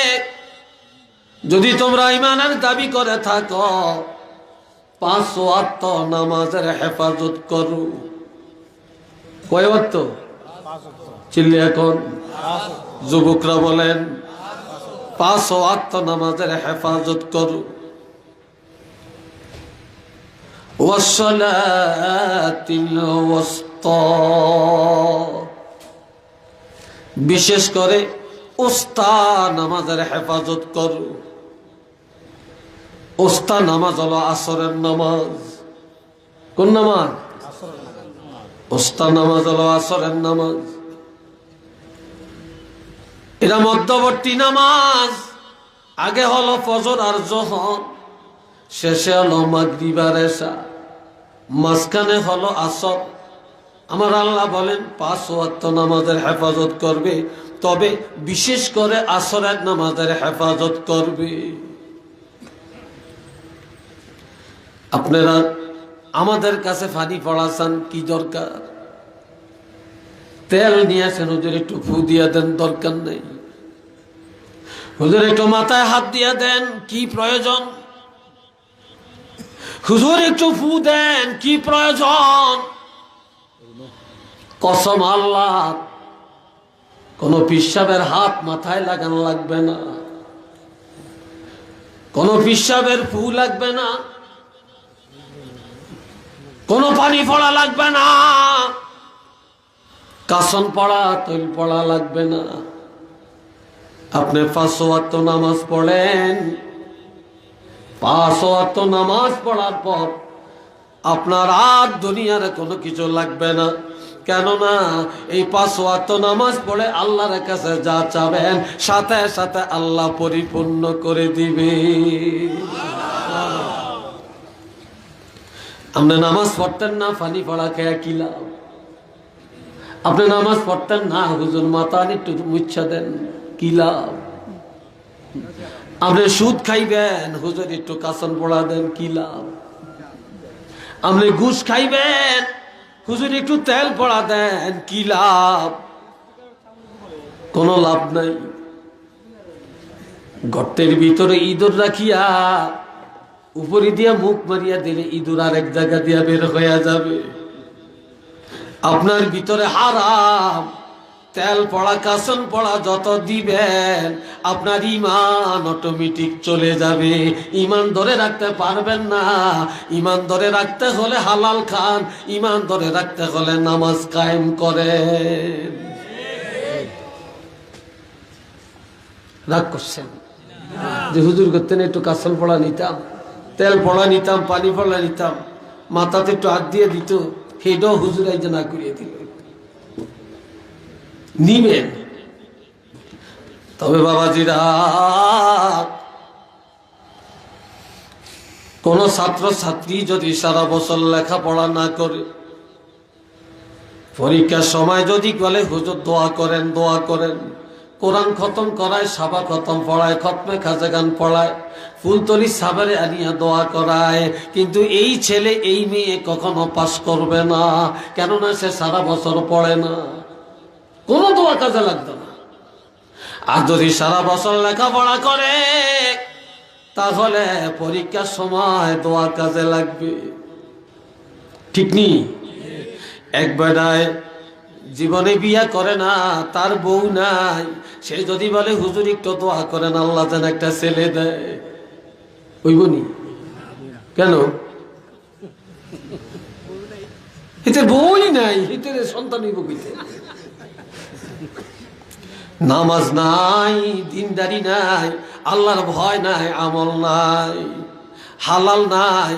[SPEAKER 1] যদি তোমরা ইমানের দাবি করে থাকো 5 ওয়াক্ত নামাজের হেফাজত করো। কয় ওয়াক্ত? চিল্লি এখন যুবকরা বলেন 5 ওয়াক্ত নামাজের হেফাজত করো। ওয়াসসালাতিল ওয়াসতা, বিশেষ করে উস্তা নামাজের হেফাজত করো। উস্তা নামাজ হলো আসরের নামাজ। কোন নামাজ? উস্তা নামাজ হলো আসরের নামাজ। এটা মধ্যবর্তী নামাজ। আগে হলো ফজর আর যোহর, শেষে হলো মাগরিব আর এশা, মাঝখানে হলো আসর। আমার আল্লাহ বলেন 5 ওয়াক্ত নামাজের হেফাজত করবে, তবে বিশেষ করে আসরের নামাজের হেফাজত করবে। আপনারা আমাদের কাছে ফানি পড়াছেন, কি দরকার? তেল নিয়ে আসেন, হুজুর একটু ফু দিয়ে দেন, দরকার নেই। হুজুর একটু মাথায় হাত দিয়ে দেন, কি প্রয়োজন? হুজুর একটু ফু দেন, কি প্রয়োজন? কসম আল্লাহ, কোন পিশাবের হাত মাথায় লাগানো লাগবে না, কোন পিশাবের ফু লাগবে না, কোন পানি পড়া লাগবে না, কাসন পড়া তৈল পড়া লাগবে না। আপনি 5 ওয়াক্ত নামাজ পড়েন, 5 ওয়াক্ত নামাজ পড়ার পর আপনার আর দুনিয়ার কোনো কিছু লাগবে না। কেননা এই 5 ওয়াক্ত নামাজ পড়ে আল্লাহর কাছে যা চাবেন সাথে সাথে আল্লাহ পরিপূর্ণ করে দিবে। আপনি নামাজ পড়তেন না, ফানি পড়া খেয়ে কি লাভ? আপনি নামাজ পড়তেন না, হুজুর মাথা একটু মুচ্ছা দেন, কি লাভ? আপনি সুদ খাইবেন, হুজুর একটু কাসন পড়া দেন, কি লাভ? আপনি ঘুষ খাইবেন, হুজুর একটু তেল পড়া দেন, কি লাভ? কোনো লাভ নাই। গর্তের ভিতরে ইঁদুর রাখিয়া উপরে দিয়া মুখ মারিয়া দিলে ইঁদুর আর এক জায়গা দিয়া বের হয়ে যাবে। আপনার ভিতরে হারাম, তেল পড়া কাসন পড়া যত দিবেন আপনার ইমান অটোমেটিক চলে যাবে। ইমান ধরে রাখতে পারবেন না। ইমান ধরে রাখতে হলে হালাল খান, ইমান ধরে রাখতে হলে নামাজ কায়েম করেন। রাগ করছেন যে হুজুর করতেন একটু কাসন পড়া নিতাম, তেল পড়া নিতাম, পানি পড়া নিতাম, মাথাতে একটু হাত দিয়ে দিত, সেটাও হুজুর এই যে না করিয়ে দিল। নিবেন তবে বাবাজিরা, কোন ছাত্র ছাত্রী যদি সারা বছর লেখাপড়া না করে, পরীক্ষার সময় যদি বলে হুজুর দোয়া করেন, দোয়া করেন, কোরআন খতম করায়, সাবা খতম পড়ায়, খতমে খাজাগান পড়ায়, ফুলতলি সাবারে আনিয়া দোয়া করায়, কিন্তু এই ছেলে এই মেয়ে কখনো পাস করবে না। কেননা সে সারা বছর পড়ে না, কোনো দোয়া কাজে লাগতো না। আর যদি সারা বছর লেখাপড়া করে তাহলে পরীক্ষার সময় দোয়া কাজে লাগবে। ঠিক নি? এক বেটায় জীবনে বিয়া করে না, তার বউ নাই, সে যদি বলে হুজুর একটু দোয়া করেন আল্লাহ যেন একটা ছেলে দেয়, হইবনি? কেন? এতে বউই নাই, এতে সন্তান হইব কইতে? নামাজ নাই, দিনদারি নাই, আল্লাহর ভয় নাই, আমল নাই, হালাল নাই,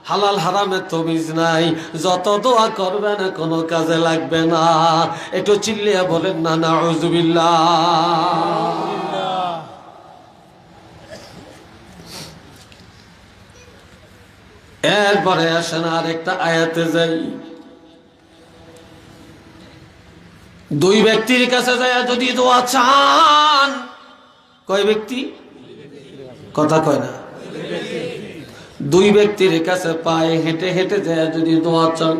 [SPEAKER 1] হালাল হারামের তমিজ নাই, যত দোয়া করবেন কোনো কাজে লাগবে না। একটু চিল্লিয়া বলেন না নাউযুবিল্লাহ। এরপরে আসেন আরেকটা আয়াতে যাই। দুই ব্যক্তির কাছে যায় যদি দোয়া চান, কয় ব্যক্তি? কথা কয় না। দুই ব্যক্তির কাছে পায়ে হেঁটে হেঁটে যায় যদি দোয়া চান,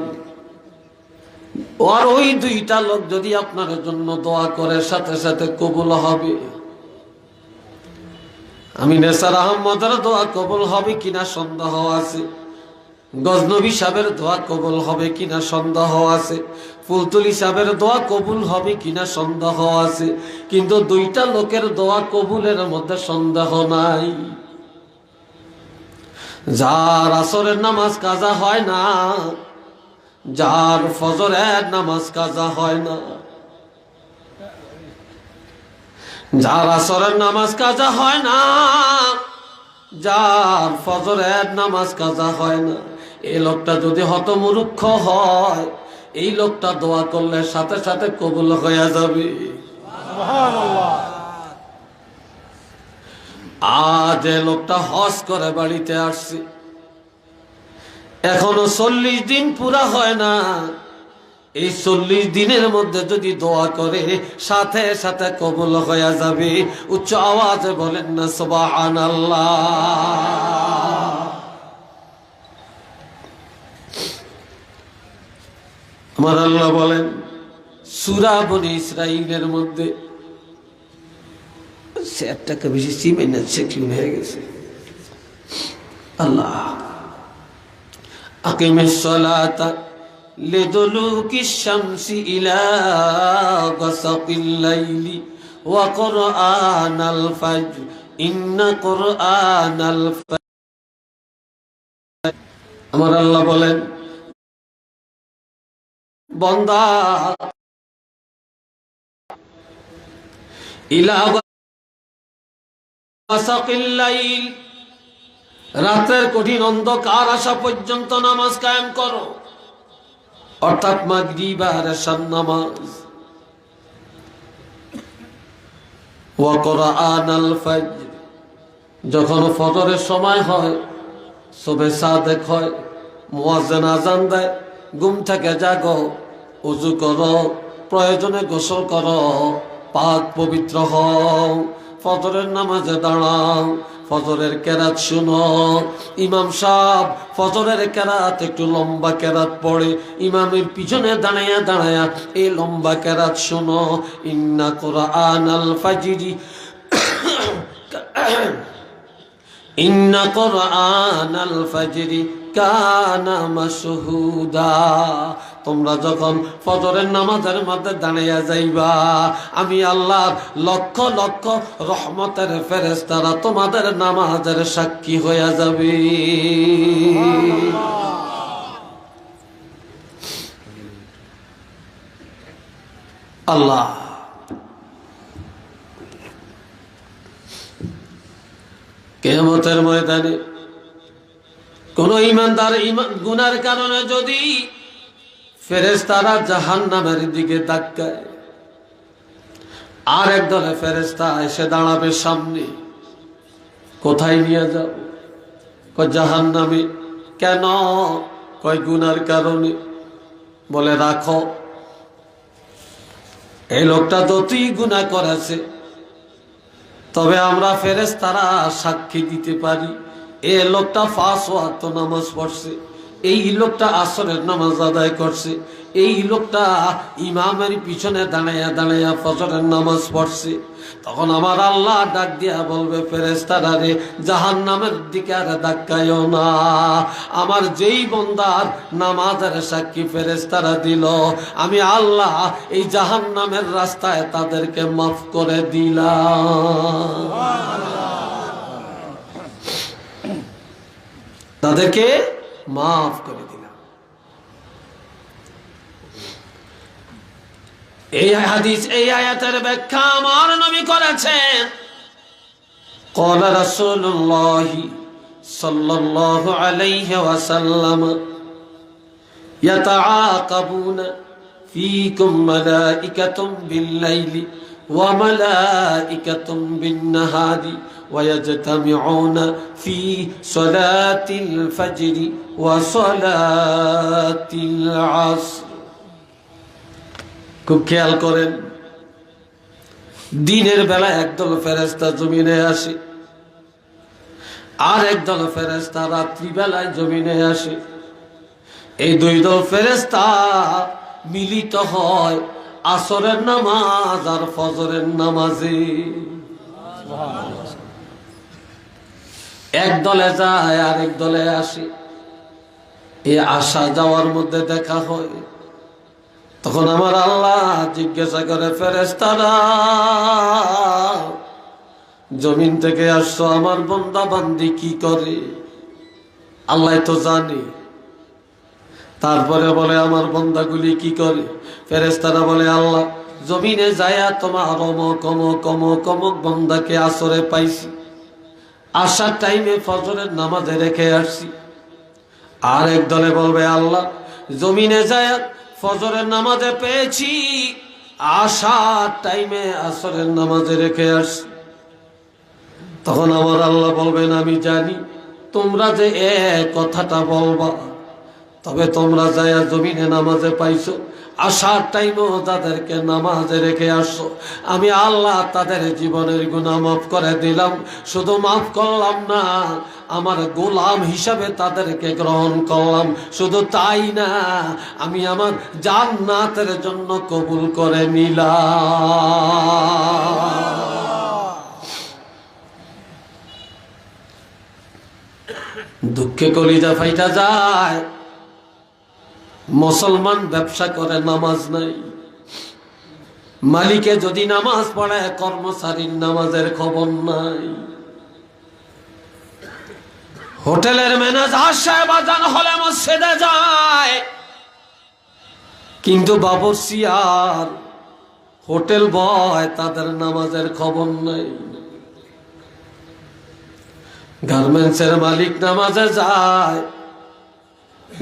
[SPEAKER 1] আর ওই দুইটা লোক যদি আপনার জন্য দোয়া করে, সাথে সাথে কবুল হবে। আমি নেসার আহমদের দোয়া কবুল হবে কিনা সন্দেহ আছে, গজনবী সাহেবের দোয়া কবুল হবে কিনা সন্দেহ আছে, ফুলতুলি সাহেবের দোয়া কবুল হবে কিনা সন্দেহ আছে, কিন্তু দুইটা লোকের দোয়া কবুলের মধ্যে সন্দেহ নাই। যার আসরের নামাজ কাজা হয় না, যার ফজরের নামাজ কাজা হয় না, যার আসরের নামাজ কাজা হয় না, যার ফজরের নামাজ কাজা হয় না, এই লোকটা যদি হতমূর্খ হয়, এই লোকটা দোয়া করলে সাথে সাথে কবুল হয়ে যাবে। সুবহানাল্লাহ। আজ এই লোকটা হজ করে বাড়িতে আসছে, এখনো 40 দিন পুরা হয় না, এই 40 দিনের মধ্যে যদি দোয়া করে সাথে সাথে কবুল হয়ে যাবে। উচ্চ আওয়াজে বলেন না সুবহানাল্লাহ। আমার আল্লাহ বলেন সূরা বনী ইসরাঈলের মধ্যে, সেটাকে বেশি চিমেন না, সেকিউর হয়ে গেছে। আল্লাহ আকিমিস সালাতা লিদুলুকিশ শামসি ইলা গাসাকিল লাইলি ওয়া কুরআনাল ফাজর ইন্না কুরআনাল ফাজর। আমার আল্লাহ বলেন বান্দা ইলা গাসাকিল লাইল, রাতের কঠিন অন্ধকার আসা পর্যন্ত নামাজ কায়েম করো, অর্থাৎ মাগরিব আর এশার নামাজ। ওয়া কুরআনাল ফাজর, যখন ফজরের সময় হয়, সুবহে সাদেক হয়, মুয়াজ্জিন আযান দেয়, ঘুম থেকে জাগো, ওযু করো, প্রয়োজনে গোসল করো, পাক পবিত্র হও, ফজরের নামাজে দাঁড়াও, ফজরের কেরাত শুনো। ইমাম সাহেব ফজরের কেরাত একটু লম্বা কেরাত পড়ে, ইমামের পিছনে দাঁড়ায়া দাঁড়ায়া এই লম্বা কেরাত শুনো। ইন্না কুরআনাল ফাজরি ইন্না কুরআনাল ফাজরি কানা মাশহুদা। তোমরা যখন ফজরের নামাজের মধ্যে দাঁড়াইয়া যাইবা, আমি আল্লাহর লক্ষ লক্ষ রহমতের ফেরেশতারা তোমাদের নামাজের সাক্ষী হইয়া যাবে। আল্লাহ কিয়ামতের ময়দানে কোন ইমানদার গুনার কারণে যদি ফেরেশতারা জাহান্নামের দিকে ধাক্কায়, আর একদলে ফেরেশতা এসে দাঁড়াবে সামনে, কোথায় নিয়ে যাও? কয় জাহান্নামে। কেন? কয় গুনার কারণে। বলে রাখো, এই লোকটা যতই গুনাহ করেছে, তবে আমরা ফেরেশতারা সাক্ষী দিতে পারি এই লোকটা 5 ওয়াক্ত নামাজ পড়ছে, এই লোকটা আসরের নামাজ আদায় করছে, এই লোকটা ইমামের পিছনে দাঁড়াইয়া দাঁড়াইয়া ফজরের নামাজ পড়ছে। তখন আমার আল্লাহ ডাক দিয়া বলবে, ফেরেশতারা রে, জাহান্নামের দিকে আর ধাক্কায়ও না, আমার যেই বান্দার নামাজের সাক্ষী ফেরেশতারা দিল, আমি আল্লাহ এই জাহান্নামের রাস্তায় তাদেরকে মাফ করে দিলাম, তাদেরকে মাফ করে দিলাম। এই হাদিস, এই আয়াতের ব্যাখ্যা আমার নবী করেছেন। قال رسول الله صلى الله عليه وسلم يتعاقبون فيكم ملائكة بالليل وملائكة بالنهار ويجتمعون في صلاة الفجر وصلاة العصر। খুব খেয়াল করেন, দিনের বেলা একদল ফেরেশতা জমিনে আসে, আর একদল ফেরেশতা রাত্রি বেলায় জমিনে আসে। এই দুই দল ফেরেশতা মিলিত হয় আসরের নামাজ আর ফজরের নামাজে। এক দলে যায় আর এক দলে আসে। এই আসা যাওয়ার মধ্যে দেখা হয়। তখন আমার আল্লাহ জিজ্ঞাসা করে, ফেরেশতারা জমিন থেকে আসছো, আমার বান্দা বান্দি কি করে? আল্লাহ তো জানে। তারপরে বলে, আমার বান্দাগুলি কি করে? ফেরেশতারা বলে, আল্লাহ জমিনে যায়া তোমার অমক অমক অমক অমক বান্দাকে আসরে পাইছি, আসার টাইমে ফজরের নামাজে রেখে আসছি। আর এক দলে বলবে, আল্লাহ জমিনে যায়া ফজরের নামাজে পেয়েছি, আসার টাইমে আসরের নামাজে রেখে আসছি। তখন আমার আল্লাহ বলবেন, আমি জানি তোমরা যে কথাটা বলবা, তবে তোমরা যায়া জমিনে নামাজে পাইছো, আসার টাইমেও তাদেরকে নামাজে রেখে আসছো। আমি আল্লাহ তাদের জীবনের গুনাহ মাফ করে দিলাম। শুধু মাফ করলাম না, আমার গোলাম হিসাবে তাদেরকে গ্রহণ করলাম। শুধু তাই না, আমি আমার জান্নাতের জন্য কবুল করে নিলাম। দুঃখে কলিজা ফাইটা যায়। মুসলমান ব্যবসা করে, নামাজ নাই। মালিকে যদি নামাজ পড়ে, কর্মচারীর নামাজের খবর নাই। হোটেলের ম্যানেজার সাহেব আজান হলে মসজিদে যায়, কিন্তু বাবুর্চি আর হোটেল বয় তাদের নামাজের খবর নাই। গার্মেন্টসের মালিক নামাজে যায়,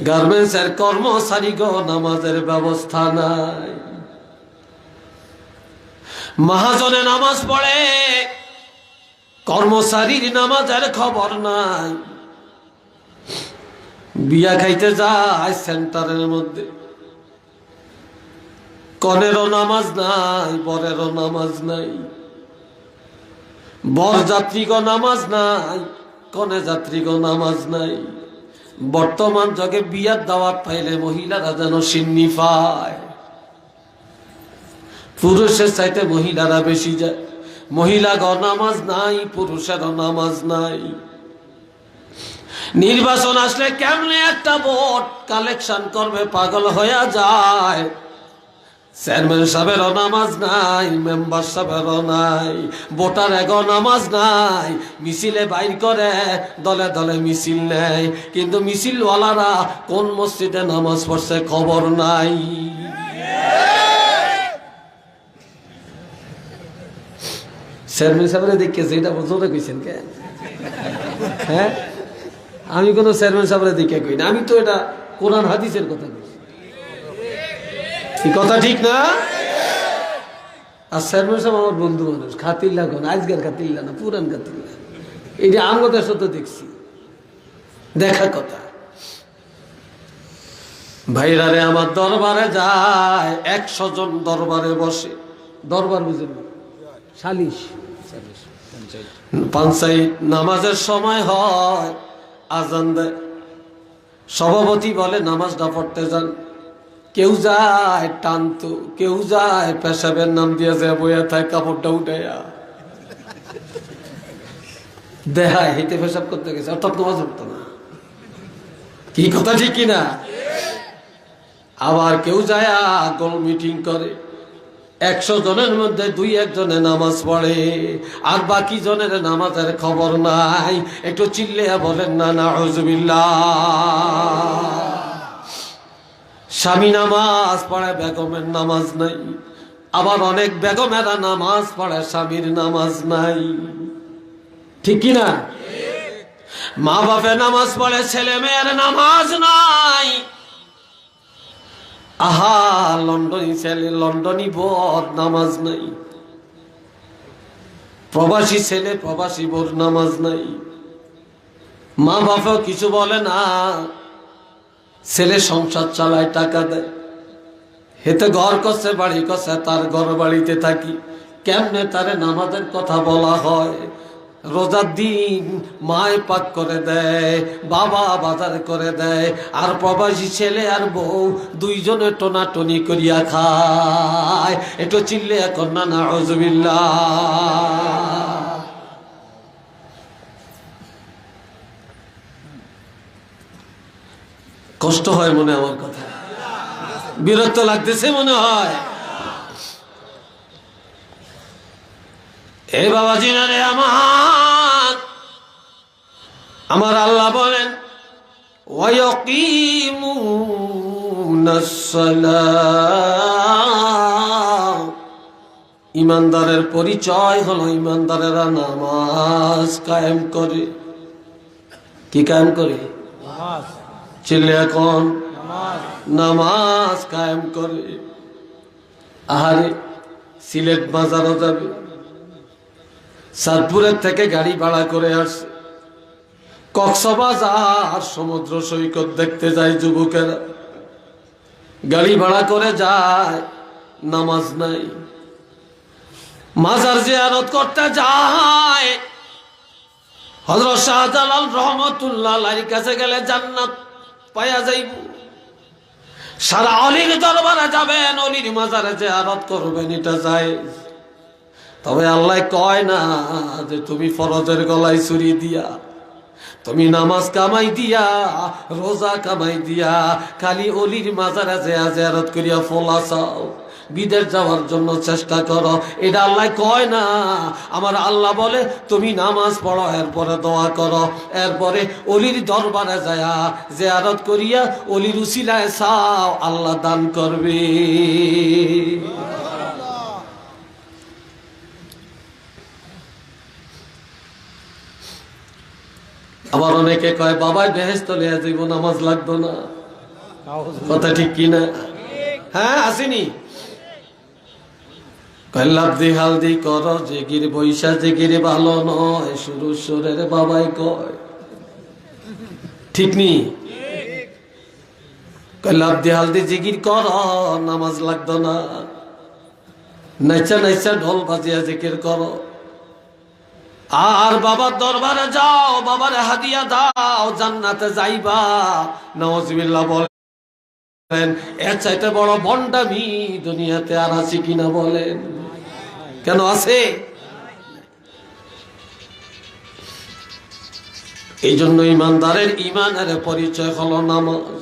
[SPEAKER 1] গার্মেন্টসের কর্মচারী গো নামাজের ব্যবস্থা নাই। মহাজনে নামাজ পড়ে, কর্মচারীর নামাজের খবর নাই। বিয়া খাইতে যায় সেন্টারের মধ্যে, কনেরও নামাজ নাই, বরেরও নামাজ নাই। বর যাত্রীগো নামাজ নাই, কনে যাত্রীগো নামাজ নাই। বর্তমান যুগে বিয়ার দাওয়াত পাইলে মহিলারা যেন সিন্নি পায়। পুরুষের চাইতে মহিলারা বেশি যায়। মহিলাগো নামাজ নাই, পুরুষেরও নামাজ নাই। নির্বাচন আসলে কেমনে একটা ভোট কালেকশন করবে পাগল হয়ে যায়। চেয়ারম্যান সাহেবেরও নামাজ নাই, মেম্বার সাহেবেরও নাই, ভোটার এগো নামাজ নাই। মিছিলে বাইর করে, দলে দলে মিছিল নেয়, কিন্তু মিছিলওয়ালারা কোন মসজিদে নামাজ পড়ছে খবর নাই। চেয়ারম্যান সাহেবের দেখেছে, এটা জোরে কইছেন কেন? হ্যাঁ, আমি কোনো চেয়ারম্যান সাহেবের দিকে কই না, আমি তো এটা কোরআন হাদিসের কথা কইছি। কথা ঠিক না? আর চেয়ারম্যান সাহেব আমার বন্ধু মানুষ, খাতিল্লা কোন আজকের খাতিল্লা না, পুরান খাতিল্লা। এটা আমগতের সাথে দেখছি, দেখা কথা। ভাইরা রে, আমার দরবারে যায়, 100 জন দরবারে বসে। দরবার বুঝেন, সালিশ পঞ্চায়েত। নামাজের সময় হয়, আজান দেয়, সভাপতি বলে নামাজটা পড়তে যান। কেউ যায় টানতো, কেউ যায় পেশাবের নাম দিয়ে যায় বইয়া থাকে, কাপড়টা উঠাইয়া দেখায় হেঁটে পেশাব করতে গেছে, অর্থাৎ নামাজ পড়তো না। কি কথা ঠিক কিনা? আবার কেউ যায় গোল মিটিং করে, 100 জনের মধ্যে 2-1 জনে নামাজ পড়ে, আর বাকি জনের নামাজের খবর নাই। একটু চিল্লিয়া বলেন না নাউজুবিল্লাহ। স্বামী নামাজ পড়ে, বেগমের নামাজ নাই। আবার অনেক বেগমেরা নামাজ পড়ে, স্বামীর নামাজ নাই। ঠিক কিনা? মা বাপে নামাজ পড়ে, ছেলে মেয়ের নামাজ নাই। আহা, লন্ডনী ছেলে লন্ডনী বোর নামাজ নাই, প্রবাসী ছেলে প্রবাসী বোর নামাজ নাই। মা বাপেও কিছু বলে না, ছেলে সংসার চালায়, টাকা দেয়, হেতে ঘর করছে, বাড়ি করছে, তার ঘর বাড়িতে থাকি। কেমনে তারে নামাজের কথা বলা হয়? রোজার দিন মায় পাক করে দেয়, বাবা বাজার করে দেয়, আর প্রবাসী ছেলে আর বউ দুইজনে টোনাটনি করিয়া খায়। একটু চিল্লে এখন না নাউজুবিল্লাহ। কষ্ট হয় মনে আমার কথা, বিরক্ত লাগতেছে মনে হয়। এ বাবাজি না রে আমার আল্লাহ বলেন ওয়ায়াকিমুনাস সালাহ। ইমানদারের পরিচয় হলো ইমানদারেরা নামাজ কায়েম করে। কি কায়েম করে? চিল্লে এখন নামাজ কায়েম করে। আহারে, সিলেট বাজারও যাবে, সাতপুরের থেকে গাড়ি ভাড়া করে আসছে, কক্সবাজার সমুদ্র সৈকত দেখতে যায় যুবকেরা, গাড়ি ভাড়া করে যায়, নামাজ নাই। মাজার জিয়ারত করতে যায়, হযরত শাহজালাল রহমাতুল্লাহ আলাইহির কাছে গেলে জান্নাত পায়া যাইব। সারা অলির দরবারে যাবেন, অলির মাজারে জিয়ারত করবেন, এটা যায়। তবে আল্লাহ কয় না যে তুমি ফরজের গলায় ছুরি দিয়া, তুমি নামাজ কামাই দিয়া, রোজা কামাই দিয়া খালি অলির মাজারে জিয়ারত করিয়া ফলা চাও, বিদেশ যাওয়ার জন্য চেষ্টা করো, এটা আল্লাহ কয় না। আমার আল্লাহ বলে তুমি নামাজ পড়ো, এরপরে দোয়া করো, এরপরে অলির দরবারে যায়া জিয়ারত করিয়া অলির উসিলায় চাও, আল্লাহ দান করবে। আবার অনেকে কয় বাবাই বেহেশত লিয়া যাইব, নামাজ লাগতো না। কথা ঠিক কিনা? হ্যাঁ, আসেনি? লাভদি হালদি কর, জেগির বৈশা জেগির ভালো নয়, শুরু সুরের বাবাই কয়। ঠিক নি? লাভদি হালদি জিগির কর, নামাজ লাগতো না। নাইচা নাইচা ঢোল বাজিয়া জিকির করো, আর বাবার দরবারে যাও, বাবারে হাদিয়া দাও, জান্নাতে যাইবা। নাউজুবিল্লাহ বলেন, এর চাইতে বড় ভণ্ডামি দুনিয়াতে আর আছে কিনা বলেন? কেন আছে? এই জন্য ইমানদারের ইমানের পরিচয় হলো নামাজ,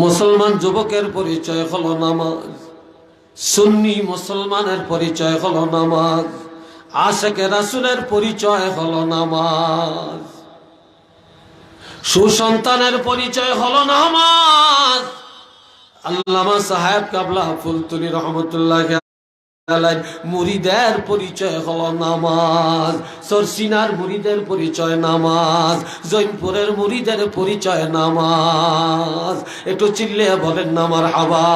[SPEAKER 1] মুসলমান যুবকের পরিচয় হলো নামাজ, সুন্নি মুসলমানের পরিচয় হলো নামাজ, আশিকে রাসূলের পরিচয় হলো নামাজ, সুসন্তানের পরিচয় হলো নামাজ। আল্লামা সাহেব কাবলা ফুলতুলি রহমতুল্লাহ আলাইহি মুরিদের পরিচয় হলো নামাজ, সরসিনার মুরিদের পরিচয় নামাজ, জৈনপুরের মুরিদের পরিচয় নামাজ। একটু চিল্লে বলেন না মারহাবা।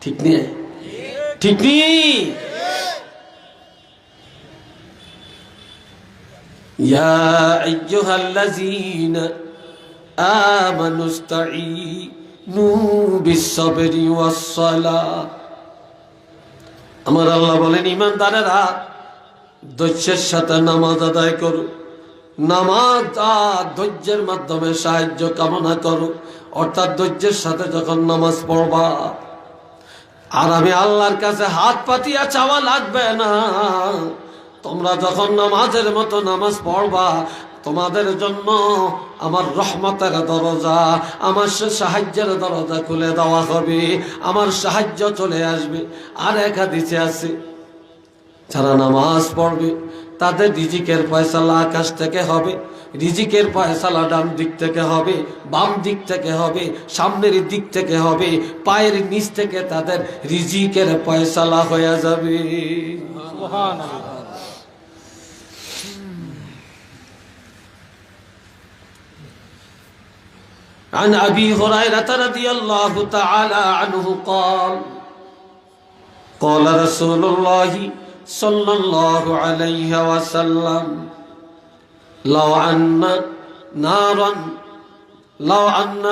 [SPEAKER 1] ঠিক নেই? ঠিক নেই? ইয়া আইয়ুহাল্লাযীনা আমানুস্তাঈনু বিস-সাবরি ওয়াস-সালাহ। আমার আল্লাহ বলেন ঈমানদারেরা ধৈর্যের সাথে নামাজ আদায় করো, নামাজ আর ধৈর্যের মাধ্যমে সাহায্য কামনা করো। অর্থাৎ ধৈর্যের সাথে যখন নামাজ পড়বা, আর আমি আল্লাহর কাছে হাত পাতিয়া চাওয়া লাগবে না। তোমরা যখন নামাজের মতো নামাজ পড়বা, তোমাদের জন্য আমার রহমতের দরজা, আমার সাহায্যের দরজা খুলে দেওয়া হবে, আমার সাহায্য চলে আসবে। আর এক হাদিসে আছে, যারা নামাজ পড়বে তাদের রিজিকের ফয়সালা আকাশ থেকে হবে, রিজিকের ফয়সালা ডান দিক থেকে হবে, বাম দিক থেকে হবে, সামনের দিক থেকে হবে, পায়ের নিচ থেকে তাদের রিজিকের ফয়সালা হয়ে যাবে।
[SPEAKER 2] সুবহানাল্লাহ।
[SPEAKER 1] عن أبي هريرة رضي الله تعالى عنه قال قال رسول الله صلى الله عليه وسلم لو أن نارا لو أن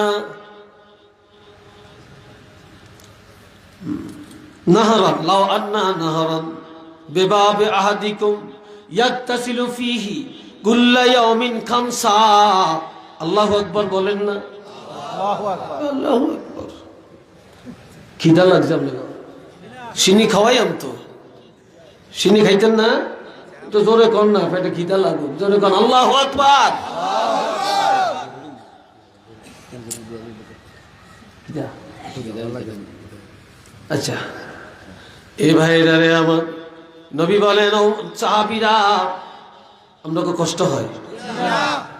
[SPEAKER 1] نهرا بباب أحدكم يغتسل فيه كل يوم 5 الله أكبر বলেন না
[SPEAKER 2] আল্লাহু আকবার।
[SPEAKER 1] আল্লাহু আকবার। খিদা লাগছে আপনাকে? চিনি খাওয়াই তো চিনি খাইতেন না? তো জোরে কর না, পেটে খিদা লাগুক, জোরে কর আল্লাহু আকবার। আচ্ছা, এ ভাইরা রে আমার, নবী বলেন ও সাহাবীরা, আপনাকে কষ্ট হয়?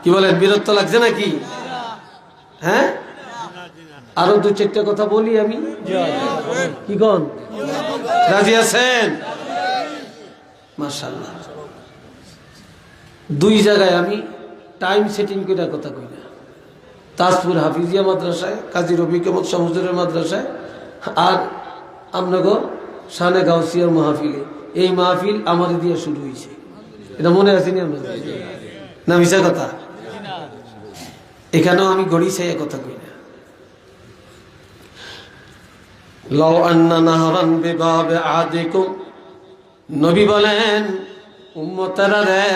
[SPEAKER 1] কি বলেন, বিরক্ত লাগছে নাকি? হ্যাঁ, আরো 2-4টা কথা বলি আমি, কি কোন? রাজি আছেন? মাশাআল্লাহ। 2 জায়গায় আমি টাইম সেটিং করে কথা কই না, তাজপুর হাফিজিয়া মাদ্রাসায়, কাজী রফিক আহমদ শাহ হুজুরের মাদ্রাসায়, আর আপনাকে শানে গাউসিয়ার মাহফিলে। এই মাহফিল আমার দিয়ে শুরু হয়েছে, এটা মনে আছে নি আপনাদের? না মিশা কথা? এখানেও আমি গড়ি চাই কথা কই না। লাউ আন্না নাহরান বিবাবে আহাদিকুম, নবী বলেন উম্মতেরা রে,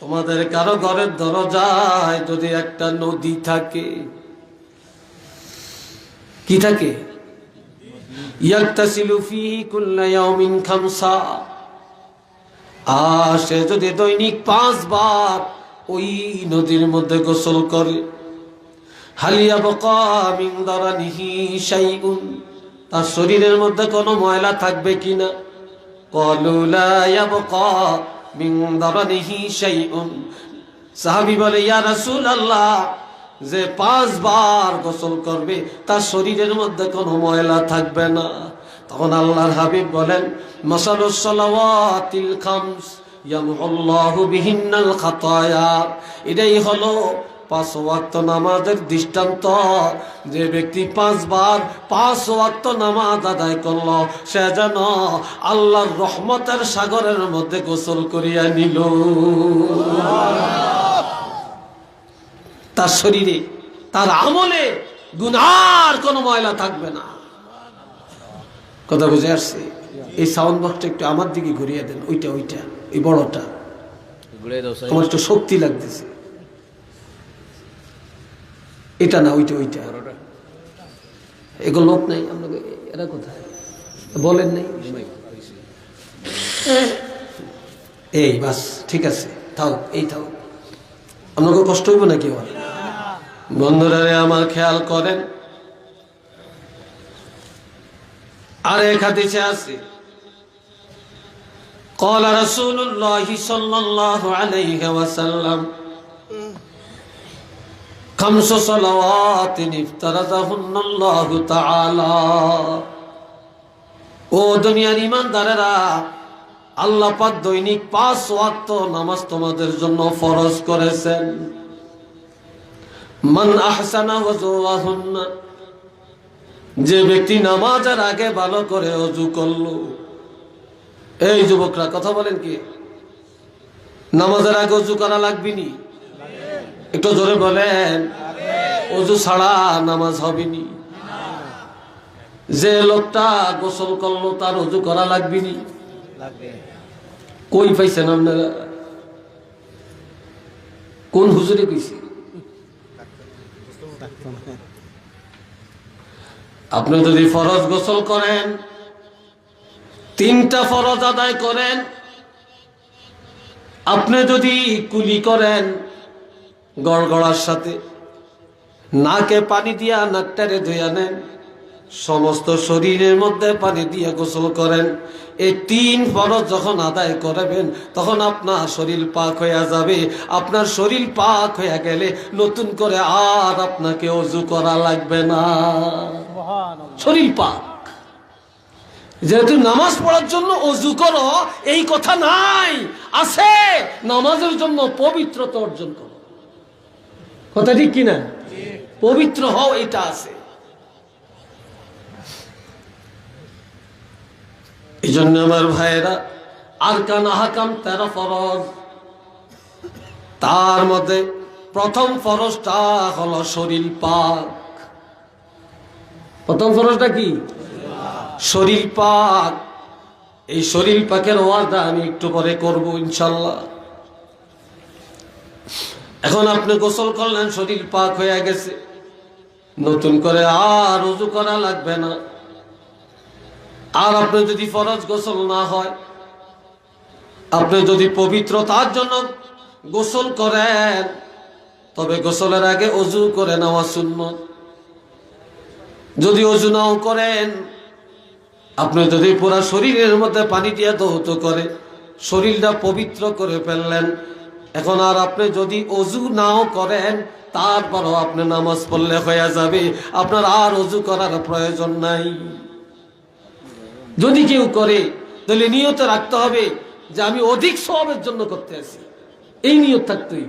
[SPEAKER 1] তোমাদের কারো ঘরের দরজায় যদি একটা নদী থাকে, কি থাকে? ইয়াগতাসিলু ফিহি কুল্লা ইয়াউমিন 5, আর সে যদি দৈনিক 5 বার ওই নদীর মধ্যে গোসল করে, হাল ইয়াবকা মিন দারানিহি শাইউন, তার শরীরের মধ্যে কোনো ময়লা থাকবে কিনা? ক্বালু লা ইয়াবকা মিন দারানিহি শাইউন। সাহাবী বলে, ইয়া রাসূলুল্লাহ, যে 5 বার গোসল করবে তার শরীরের মধ্যে কোনো ময়লা থাকবে না। তখন আল্লাহর হাবিব বলেন, মাসালুস সালাওয়াতিল খামস ইয়ামহুল্লাহু বিহিন্নাল খাতায়া, এটাই হলো 5 ওয়াক্ত নামাজের দৃষ্টান্ত। যে ব্যক্তি 5 বার 5 ওয়াক্ত নামাজ আদায় করল, সে যেন আল্লাহর রহমতের সাগরের মধ্যে গোসল করিয়া নিল। তার শরীরে, তার আমলে গুনার কোনো ময়লা থাকবে না। কথা বুঝে আসছে? এই সাউন্ড বক্সটা একটু আমার দিকে ঘুরিয়ে দেন, ওইটা এই বড়টা, আমার একটু শক্তি লাগতেছে। এটা না, ওইটা এগুলো লোক নাই আপনাকে, এরা কোথায় বলেন নাই? এই বাস, ঠিক আছে, থাও, এই থাও, আপনাকে কষ্ট হইব নাকি? বন্ধুরা রে আমার, খেয়াল করেন, আর এক হাদিসে আছে, قال رسول الله صلى الله عليه وسلم خمس صلوات افترضهن الله تعالى। ও দুনিয়ার ঈমানদারেরা, আল্লাহ পাক দৈনিক 5 ওয়াক্ত নামাজ তোমাদের জন্য ফরজ করেছেন। মান আহসানা ওযুহুন্না, যে ব্যক্তি নামাজের আগে ভালো করে ওযু করলো। এই যুবকরা কথা বলেন, কি নামাজের আগে ওযু করা লাগবে নি? একটু জোরে বলেন। ওযু ছাড়া নামাজ হবে নি। যে লোকটা গোসল করলো তার ওযু করা লাগবে নি? কই পাইছেন আপনারা? কোন হুজুরে কইছে? আপনি যদি ফরজ গোসল করেন, 3টা ফরজ আদায় করেন, আপনি যদি কুলি করেন গড়গড়ার সাথে, নাকে পানি দিয়া নাকটারে ধুইয়া নেন, সমস্ত শরীরের মধ্যে পানি দিয়ে গোসল করেন। এই 3 ফরজ যখন আদায় করবেন তখন আপনার শরীর পাক হয়ে যাবে। আপনার শরীর পাক হয়ে গেলে নতুন করে আর আপনাকে ওযু করা লাগবে না,
[SPEAKER 2] সুবহানাল্লাহ।
[SPEAKER 1] শরীর পাক। যেহেতু নামাজ পড়ার জন্য ওযু করো এই কথা নাই, আছে নামাজের জন্য পবিত্রতা অর্জন করো। কথা ঠিক কিনা? পবিত্র হও, এটা আছে। এই জন্য আমার ভাইয়েরা, আরকান আহকাম 13 ফরজ, তার মধ্যে প্রথম ফরজটা হলো শরীর পাক। প্রথম ফরজটা কি? শরীর পাক। এই শরীর পাকের ওয়াদা আমি একটু পরে করব ইনশাল্লাহ। এখন আপনি গোসল করলেন, শরীর পাক হয়ে গেছে, নতুন করে আর ওযু করা লাগবে না। আর আপনি যদি ফরজ গোসল না হয়, আপনি যদি পবিত্রতার জন্য গোসল করেন, তবে গোসলের আগে ওযু করে নেওয়া সুন্নত। যদি ওযু নাও করেন, আপনি যদি পুরা শরীরের মধ্যে পানি দিয়ে ধৌত করে শরীরটা পবিত্র করে ফেললেন, এখন আর আপনি যদি ওযু নাও করেন তারপরও আপনি নামাজ পড়লে হয়ে যাবে, আপনার আর ওযু করার প্রয়োজন নাই। যদি কেউ করে তাহলে নিয়ত রাখতে হবে যে আমি অধিক সওয়াবের জন্য করতে আছি, এই নিয়ত থাকতেই।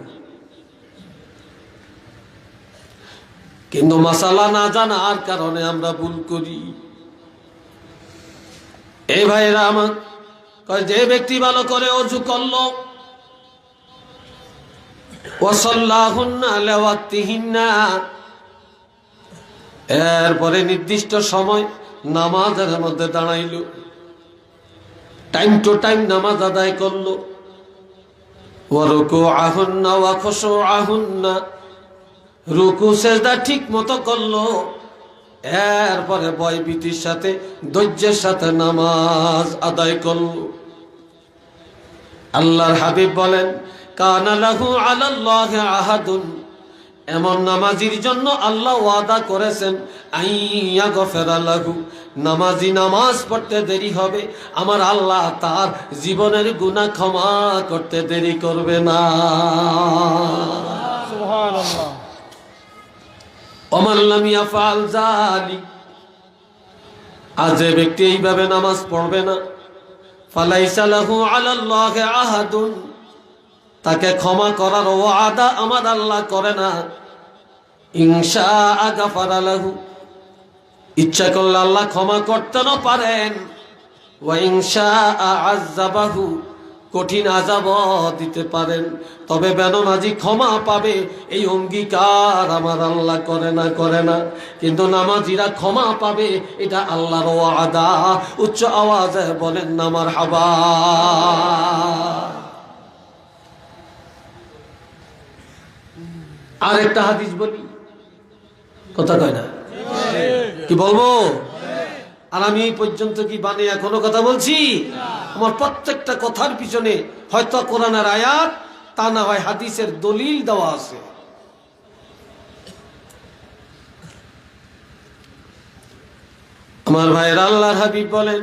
[SPEAKER 1] কিন্তু মাসালা না জানার কারণে আমরা ভুল করি। এই ভাইরা আমার কয়, যে ব্যক্তি ভালো করে ওযু করলো, ওয়াসাল্লাহুন্না লিওয়াক্তিহিন্না, এরপরে নির্দিষ্ট সময় নামাজের মধ্যে দাঁড়াইল, টাইম টু টাইম নামাজ আদায় করলো, ওয়া রুকুআহুন্না ওয়া খুশুআহুন্না, রুকু সেজদা ঠিক মতো করলো, এরপরে ভয়ভীতির সাথে ধৈর্যের সাথে নামাজ আদায় করলো। আল্লাহর হাবিব বলেন, কানা লাহু আলাল্লাহি আহাদুন, এমন নামাজির জন্য আল্লাহ ওয়াদা করেছেন, আইয়া গফেরা লাহু, নামাজি নামাজ পড়তে দেরি হবে, আমার আল্লাহ তার জীবনের গুনাহ ক্ষমা করতে দেরি করবে না।
[SPEAKER 2] সুবহানাল্লাহ।
[SPEAKER 1] ওমান লাম ইয়াফআল যালিক, আর যে ব্যক্তি এইভাবে নামাজ পড়বে না, ফালাইসা লাহু আলাল্লাহি আহাদুন, তাকে ক্ষমা করার ওয়াদা আমার আল্লাহ করে না। ইনশাআ গাফারা লাহু, ইচ্ছা করলে আল্লাহ ক্ষমা করতেও পারেন, ওয়া ইনশাআ আযাবাহু, কঠিন আযাব দিতে পারেন, তবে বেনমাজি ক্ষমা পাবে এই অঙ্গীকার আমার আল্লাহ করে না। কিন্তু নামাজিরা ক্ষমা পাবে, এটা আল্লাহর ওয়াদা। উচ্চ আওয়াজে বলেন না মারহাবা। আরেকটা হাদিস বলি, কথা কয় না কি বলবো? আর আমি এই পর্যন্ত কি বানিয়ে কোনো কথা বলছি? আমার প্রত্যেকটা কথার পিছনে হয়তো কোরআনের আয়াত, তা না হয় হাদিসের দলিল দেওয়া আছে। আমার ভাইয়ের আল্লাহর হাবিব বলেন,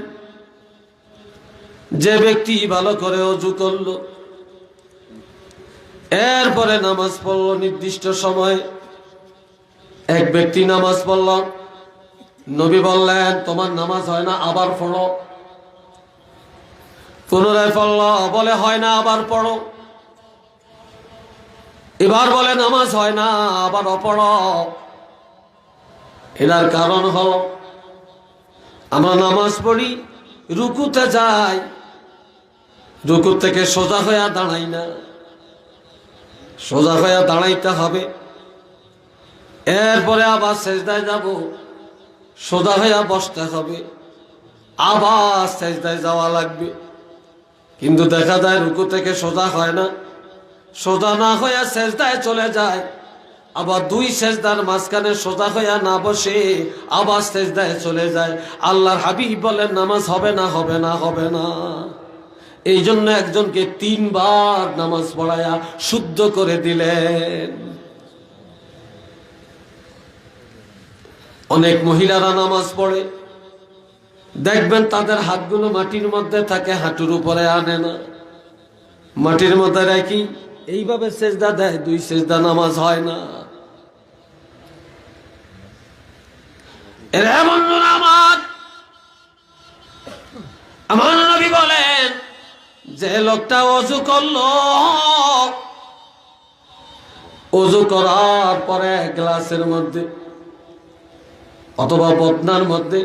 [SPEAKER 1] যে ব্যক্তি ভালো করে ওযু করলো, এরপরে নামাজ পড়লো নির্দিষ্ট সময়ে, এক ব্যক্তি নামাজ পড়ল, নবী বললেন তোমার নামাজ হয় না, আবার পড়ো। পুনরায় পড়ল, বলে হয় না, আবার পড়ো। এবার বলে নামাজ হয় না, আবারও পড়ো। এটার কারণ হলো আমরা নামাজ পড়ি, রুকুতে যাই, রুকু থেকে সোজা হয়ে দাঁড়াই না, সোজা হয়ে দাঁড়াইতে হবে। এরপরে আবার সেজদায় যাব, সোজা হয়ে বসতে হবে, আবার সেজদায় যাওয়া লাগবে। কিন্তু দেখা যায় রুকু থেকে সোজা হয় না, সোজা না হয়ে সেজদায় চলে যায়, আবার 2 সেজদার মাঝখানে সোজা হয়ে না বসে আবার সেজদায় চলে যায়। আল্লাহর হাবিব বলেন নামাজ হবে না, হবে না, হবে না। এই জন্য একজনকে 3 বার নামাজ পড়ায়া শুদ্ধ করে দিলেন। অনেক মহিলারা নামাজ পড়ে, দেখবেন তাদের হাতগুলো মাটির মধ্যে থাকে, হাঁটুর উপরে আনে না, মাটির মধ্যে রাখি এইভাবে সেজদা দেয়, 2 সেজদা নামাজ হয় না। এর এমন নামাজ আমার নবী বলেন, যে লোকটা ওযু করলো, ওযু করার পরে গ্লাসের মধ্যে অথবা বদনার মধ্যে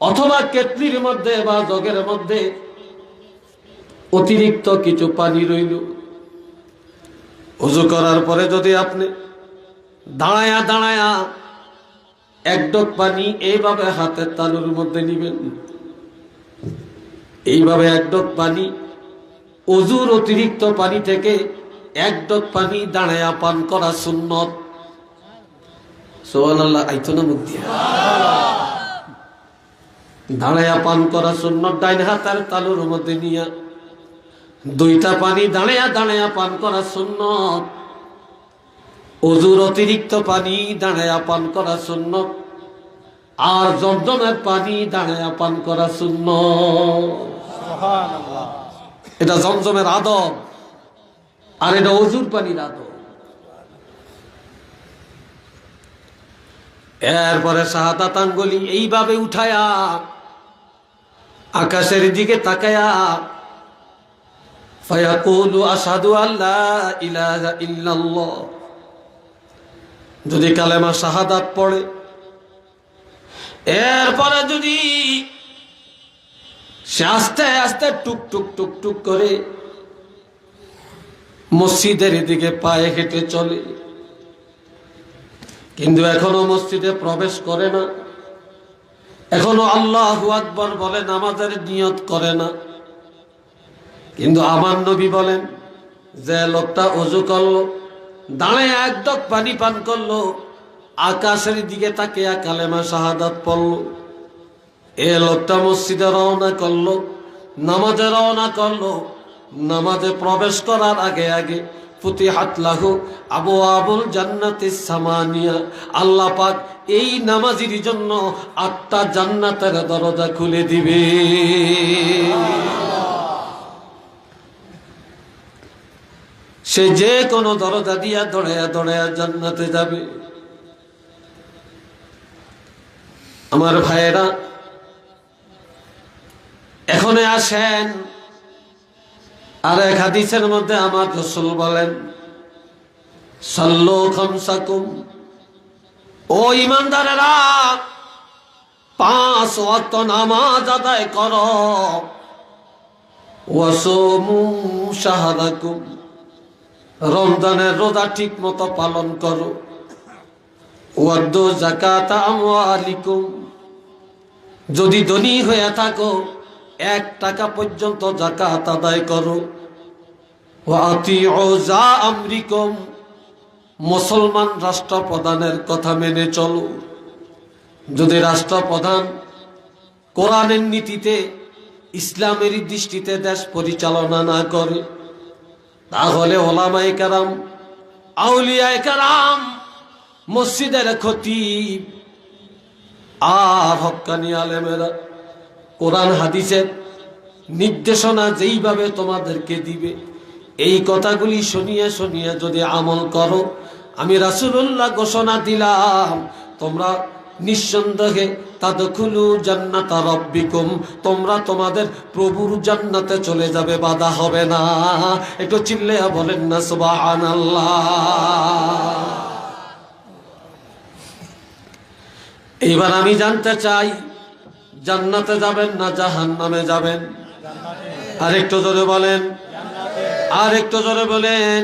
[SPEAKER 1] অথবা কেটলির মধ্যে বা জগের মধ্যে অতিরিক্ত কিছু পানি রইল, ওযু করার পরে যদি আপনি দাঁড়ায়া দাঁড়ায়া 1 ডোক পানি এইভাবে হাতের তালুর মধ্যে নিবেন, এইভাবে 1 ডোক পানি, ওযুর অতিরিক্ত পানি থেকে 1 ডোক পানি দাঁড়ায়া পান করা সুন্নত। সুবহানাল্লাহ, আইতো না মুখ দিয়া। দাঁড়ায়া পান করা সুন্নত, ডাইন হাতের তালুর মধ্যে নিয়া 2টা পানি দাঁড়ায়া দাঁড়ায়া পান করা সুন্নত। ওযুর অতিরিক্ত পানি দাঁড়ায়া পান করা সুন্নত, আর জমজমের পানি দাঁড়ায়া পান করা সুন্নত।
[SPEAKER 2] সুবহানাল্লাহ।
[SPEAKER 1] এটা জমজমের আদব, আর এটা ওযুর পানির আদব। এরপরে শাহাদাত আঙ্গুলি এইভাবে উঠায়া আকাশের দিকে তাকায়া ফায়াকুলু আশহাদু আল্লা ইলাহা ইল্লাল্লাহ, যদি কালেমা শাহাদাত পড়ে, এরপরে যদি সে আস্তে আস্তে টুক টুক টুক টুক করে মসজিদের দিকে পায়ে হেঁটে চলে, কিন্তু এখনো মসজিদে প্রবেশ করে না, এখনো আল্লাহু আকবার বলে নামাজের নিয়ত করে না, কিন্তু আমার নবী বলেন, যে লোকটা ওযু করলো, দাঁড়ায় 1 ডক পানি পান করলো, আকাশের দিকে তাকিয়ে কালেমা শাহাদাত পড়লো, এ লোকটা মসজিদে রওনা করলো, নামাজে রওনা করলো, নামাজে প্রবেশ করার আগে আগে ফুতিহাত লাহু আবওয়াবুল জান্নাতিস সামানিয়া, আল্লাহ পাক এই নামাজীর জন্য 8টা জান্নাতের দরজা খুলে দিবে। সে যে কোনো দরজা দিয়া দৌড়ায়া দৌড়ায়া জান্নাতে যাবে। আমার ভাইয়েরা, এখানে আসেন, আর এক হাদিসের মধ্যে আমার রাসূল বলেন, সাল্লু খামসাকুম, ও ঈমানদারেরা 5 ওয়াক্ত নামাজ আদায় করো, ওয়াসুমু শাহরাকুম, রমজানের রোজা ঠিক মতো পালন করো, ওয়াদ্দু যাকাতা আমওয়ালিকুম, যদি ধনী হয়ে থাকো 1 টাকা পর্যন্ত যাকাত আদায় করো, ওয়া আতিউ যা আমরিকুম, মুসলমান রাষ্ট্রপ্রধানের কথা মেনে চলো। যদি রাষ্ট্রপ্রধান কোরআনের নীতিতে ইসলামের দৃষ্টিতে দেশ পরিচালনা না করে, তাহলে ওলামায়ে কেরাম, আউলিয়ায়ে কেরাম, মসজিদের খতিব আর হক্কানি আলেমেরা কোরআন হাদিসের নির্দেশনা যেইভাবে তোমাদেরকে দিবে, এই কথাগুলি শুনিয়ে শুনিয়ে যদি আমল করো, আমি রাসূলুল্লাহ ঘোষণা দিলাম, তোমরা নিঃসন্দেহে তাদখুলু জান্নাতা রাব্বিকুম, তোমরা তোমাদের প্রভুর জান্নাতে চলে যাবে, বাধা হবে না। একটু চিল্লায়া বলেন না সুবহানাল্লাহ। এইবার আমি জানতে চাই, জান্নাতে যাবেন না জাহান্নামে যাবেন? আর একটু জোরে বলেন, আর একটু জোরে বলেন।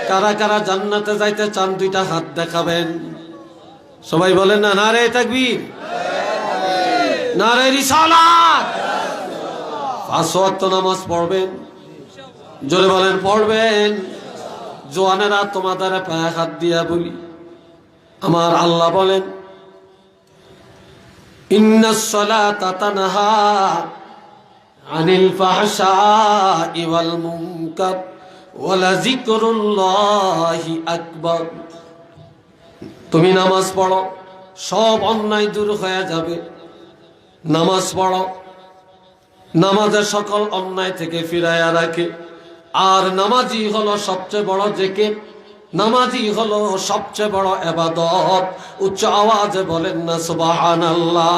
[SPEAKER 1] কারা কারা জান্নাতে যাইতে চান 2টা হাত দেখাবেন। সবাই বলেন না, নারে তাকবীর, নারে রিসালাত। 5 ওয়াক্ত নামাজ পড়বেন, জোরে বলেন পড়বেন। জওয়ানেরা তোমাদের পায়ে হাত দিয়া বলি, আমার আল্লাহ বলেন, ইন্নাস সালাতা তানহা আনিল ফাহশাই ওয়াল মুনকার ওয়ালা যিকরুল্লাহি আকবার। তুমি নামাজ পড়ো, সব অন্যায় দূর হয়ে যাবে। নামাজ পড়ো, নামাজের সকল অন্যায় থেকে ফিরাইয়া রাখে। আর নামাজি হলো সবচেয়ে বড় জিকির, নামাজি হলো সবচেয়ে বড় ইবাদত। উচ্চ আওয়াজে বলেন না সুবহানাল্লাহ।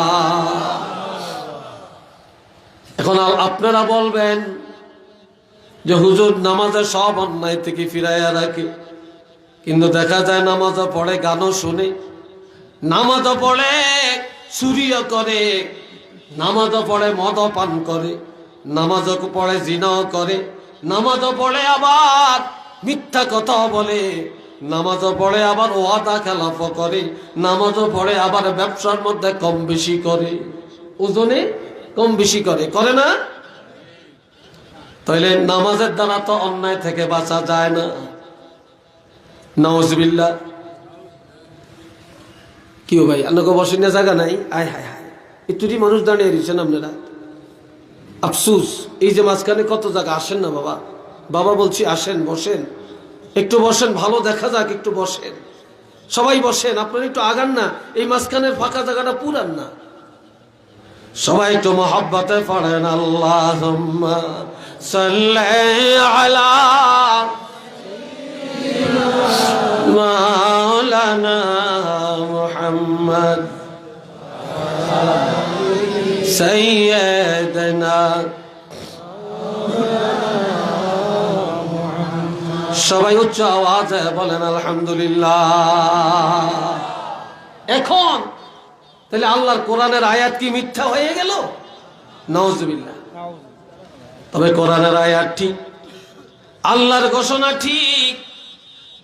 [SPEAKER 1] এখন আপনারা বলবেন যে হুজুর নামাজের সব অন্যায় থেকে ফিরাইয়া রাখে, কিন্তু দেখা যায় নামাজও পড়ে, গানও শুনে, নামাজও পড়ে চুরিও করে, নামাজও পড়ে মদও পান করে, নামাজও পড়ে জিনাও করে, নামাজও পড়ে আবার মিথ্যা কথাও বলে, নামাজও পড়ে আবার ওয়াদা খেলাফও করে, নামাজও পড়ে আবার ব্যবসার মধ্যে কম বেশি করে, ওজনে কম বেশি করে, করে না? তাইলে নামাজের দ্বারা তো অন্যায় থেকে বাঁচা যায় না। নাউজুবিল্লাহ। কি ভাই আপনাকে বসেন জায়গা নাই? আয় হায় হায়, একটুটি মানুষ দাঁড়িয়ে দিচ্ছেন আপনারা। আফসুস, এই যে মাঝখানে কত জায়গা, আসেন না বাবা, বাবা বলছি আসেন, বসেন, একটু বসেন, ভালো দেখা যাক, একটু বসেন, সবাই বসেন, আপনারা একটু আগান না, এই মাঝখানের ফাঁকা জায়গাটা পুরান না। সবাই একটু মহব্বতে পড়েন আল্লাহুম্মা সাল্লি আলা মাওলানা মুহাম্মদ সাইয়্যিদনা। সবাই উচ্চ আওয়াজে বলেন আলহামদুলিল্লাহ। এখন তাহলে আল্লাহর কোরআনের আয়াত কি মিথ্যা হয়ে গেল? নাউজুবিল্লাহ। তবে কোরআনের আয়াত ঠিক, আল্লাহর ঘোষণা ঠিক।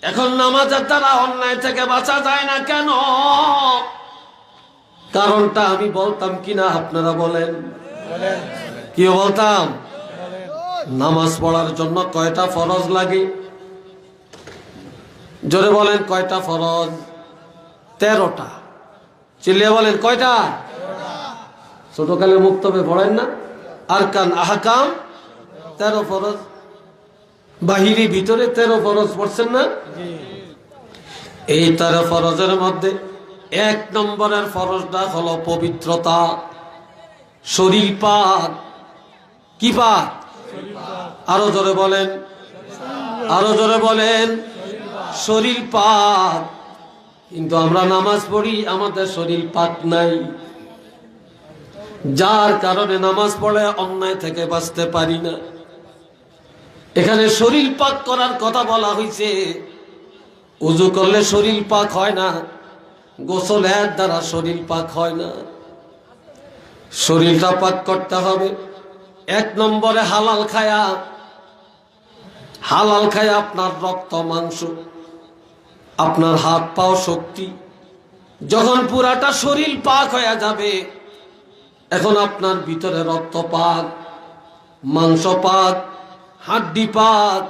[SPEAKER 1] এখন নামাজের দ্বারা অন্যায় থেকে বাঁচা যায় না কেন? কারণটা আমি বলতাম কিনা আপনারা বলেন? কি বলতাম? নামাজ পড়ার জন্য কয়টা ফরজ লাগে? জোরে বলেন কয়টা ফরজ? 13টা। চিল্লিয়ে বলেন কয়টা? ছোটকালে মুক্তবে পড়েন না? আরকান আহকাম 13 ফরজ, বাহিরি ভিতরে 13 ফরজ পড়ছেন না? এই 13 ফরজের মধ্যে 1 নম্বরের ফরজটা হলো পবিত্রতা, শরীর পাক। কি পাক? আরো জোরে বলেন, আরো জোরে বলেন, শরীর পাক। কিন্তু আমরা নামাজ পড়ি, আমাদের শরীর পাক নাই, যার কারণে নামাজ পড়ে অন্যায় থেকে বাঁচতে পারি না। এখানে শরীর পাক করার কথা বলা হয়েছে। ওযু করলে শরীর পাক হয় না, গোসলের দ্বারা শরীর পাক হয় না। শরীরটা পাক করতে হবে 1 নম্বরে হালাল খায়া। হালাল খায়া আপনার রক্ত মাংস, আপনার হাত পাও শক্তি, যখন পুরাটা শরীর পাক হয়ে যাবে, এখন আপনার ভিতরে রক্ত পাক, মাংস পাক, হাড্ডি পাক,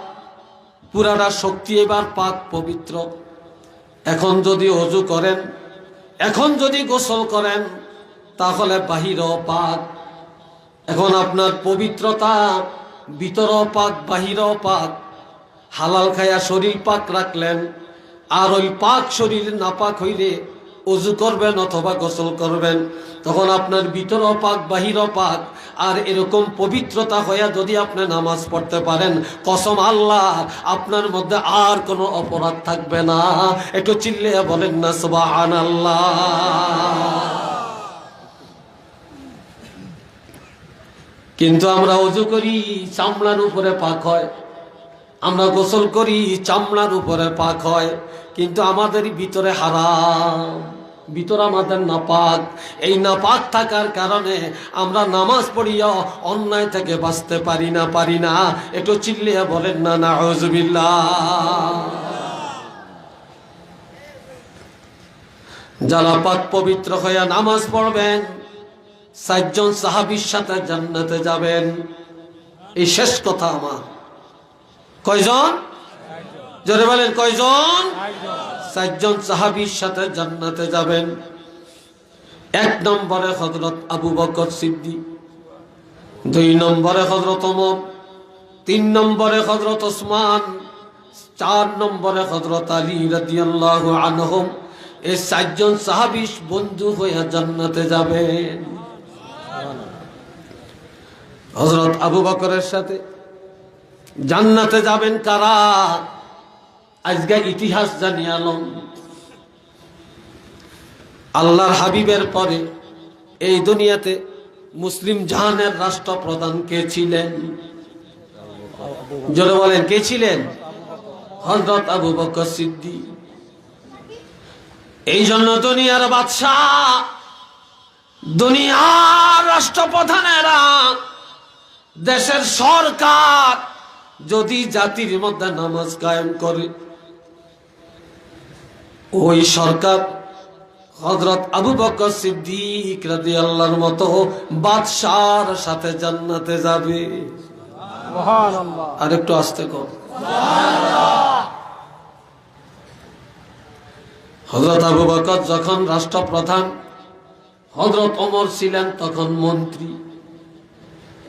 [SPEAKER 1] পুরাটা শক্তি এবার পাক, পবিত্র। এখন যদি ওযু করেন, এখন যদি গোসল করেন, তাহলে বাহিরও পাক। এখন আপনার পবিত্রতা, ভিতরও পাক, বাহিরও পাক। হালাল খায়া শরীর পাক রাখলেন, আর ওই পাক শরীর নাপাক হইলে ওযু করবেন অথবা গোসল করবেন, তখন আপনার ভিতরও পাক, বাহিরও পাক। আর এরকম পবিত্রতা হইয়া যদি আপনি নামাজ পড়তে পারেন, কসম আল্লাহ, আপনার মধ্যে আর কোনো অপরাধ থাকবে না। একটু চিল্লিয়ে বলেন না সুবহানাল্লাহ। কিন্তু আমরা ওযু করি, চামড়ার উপরে পাক হয়, আমরা গোসল করি, চামড়ার উপরে পাক হয়, কিন্তু আমাদের ভিতরে হারাম, ভিতর আমাদের নাপাক। এই নাপাক থাকার কারণে আমরা নামাজ পড়িয়া অন্যায় থেকে বাঁচতে পারি না। একটু চিল্লিয়ে বলেন না নাউজুবিল্লাহ। যারা পাক পবিত্র হইয়া নামাজ পড়বেন, 4 জন সাহাবীর সাথে জান্নাতে যাবেন। এই শেষ কথা আমার। কয়জন? জোরে বলেন কয়জন? 4 জন সাহাবীর সাথে জান্নাতে যাবেন। 1 নম্বরে হযরত আবু বকর সিদ্দিক, 2 নম্বরে হযরত ওমর, 3 নম্বরে হযরত ওসমান, 4 নম্বরে হযরত আলী রাদিয়াল্লাহু আনহুম, এই 4 জন সাহাবী বন্ধু হয়ে জান্নাতে যাবেন। হযরত আবু বকরের সাথে জান্নাতে যাবেন কারা? আজকে ইতিহাস জানিয়ালাম। আল্লাহর হাবিবের পরে এই দুনিয়াতে মুসলিম জাহানের রাষ্ট্রপ্রধান কে ছিলেন? জোরে বলেন, কে ছিলেন? হযরত আবু বকর সিদ্দিক। এই জন্য দুনিয়ার বাদশাহ, দুনিয়ার রাষ্ট্রপ্রধানেরা, দেশের সরকার যদি জাতির মধ্যে নামাজ কায়েম করে, ওই সরকার হযরত আবু বকর সিদ্দিক রাদিয়াল্লাহুর মতো বাদশার সাথে জান্নাতে যাবে।
[SPEAKER 2] সুবহানাল্লাহ।
[SPEAKER 1] আর একটু আস্তে কর। হযরত আবু বকর যখন রাষ্ট্রপ্রধান, হযরত ওমর ছিলেন তখন মন্ত্রী।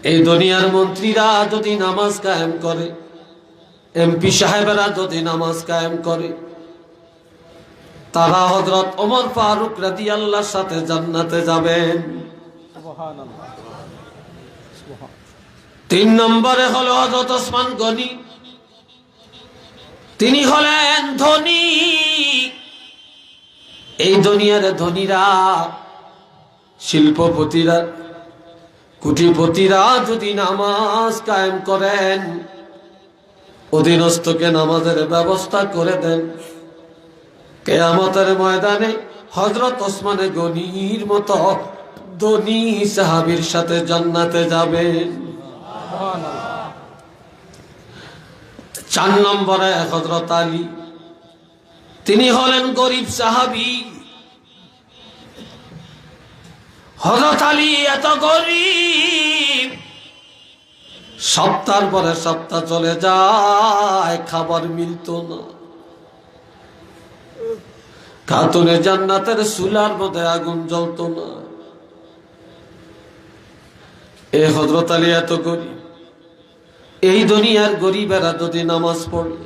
[SPEAKER 1] এই দুনিয়ার মন্ত্রীরা যদি নামাজ কায়েম করে, এমপি সাহেবেরা যদি নামাজ কায়েম করে, তারা হযরত ওমর ফারুক রাদিয়াল্লাহর সাথে জান্নাতে যাবেন।
[SPEAKER 2] সুবহানাল্লাহ।
[SPEAKER 1] 3 নম্বরে হলো হযরত ওসমান গনি। তিনি হলেন ধনী। এই দুনিয়ার ধনীরা, শিল্পপতিরা, কোটিপতিরা যদি নামাজ কায়েম করেন, অধীনস্থকে নামাজের ব্যবস্থা করে দেন, কিয়ামতের ময়দানে হযরত ওসমান গনির মতো ধনী সাহাবীর সাথে জান্নাতে যাবেন।
[SPEAKER 2] সুবহানাল্লাহ।
[SPEAKER 1] 4 নম্বরে হযরত আলী। তিনি হলেন গরিব সাহাবী। হযরত আলী এত গরিব, সপ্তাহের পরে সপ্তাহ চলে যায়, খাবার মিলতো না। খাতুনে জান্নাতের চুলার মধ্যে আগুন জ্বলতো না। এ হযরত আলী এত গরিব। এই দুনিয়ার গরিবেরা যদি নামাজ পড়ে,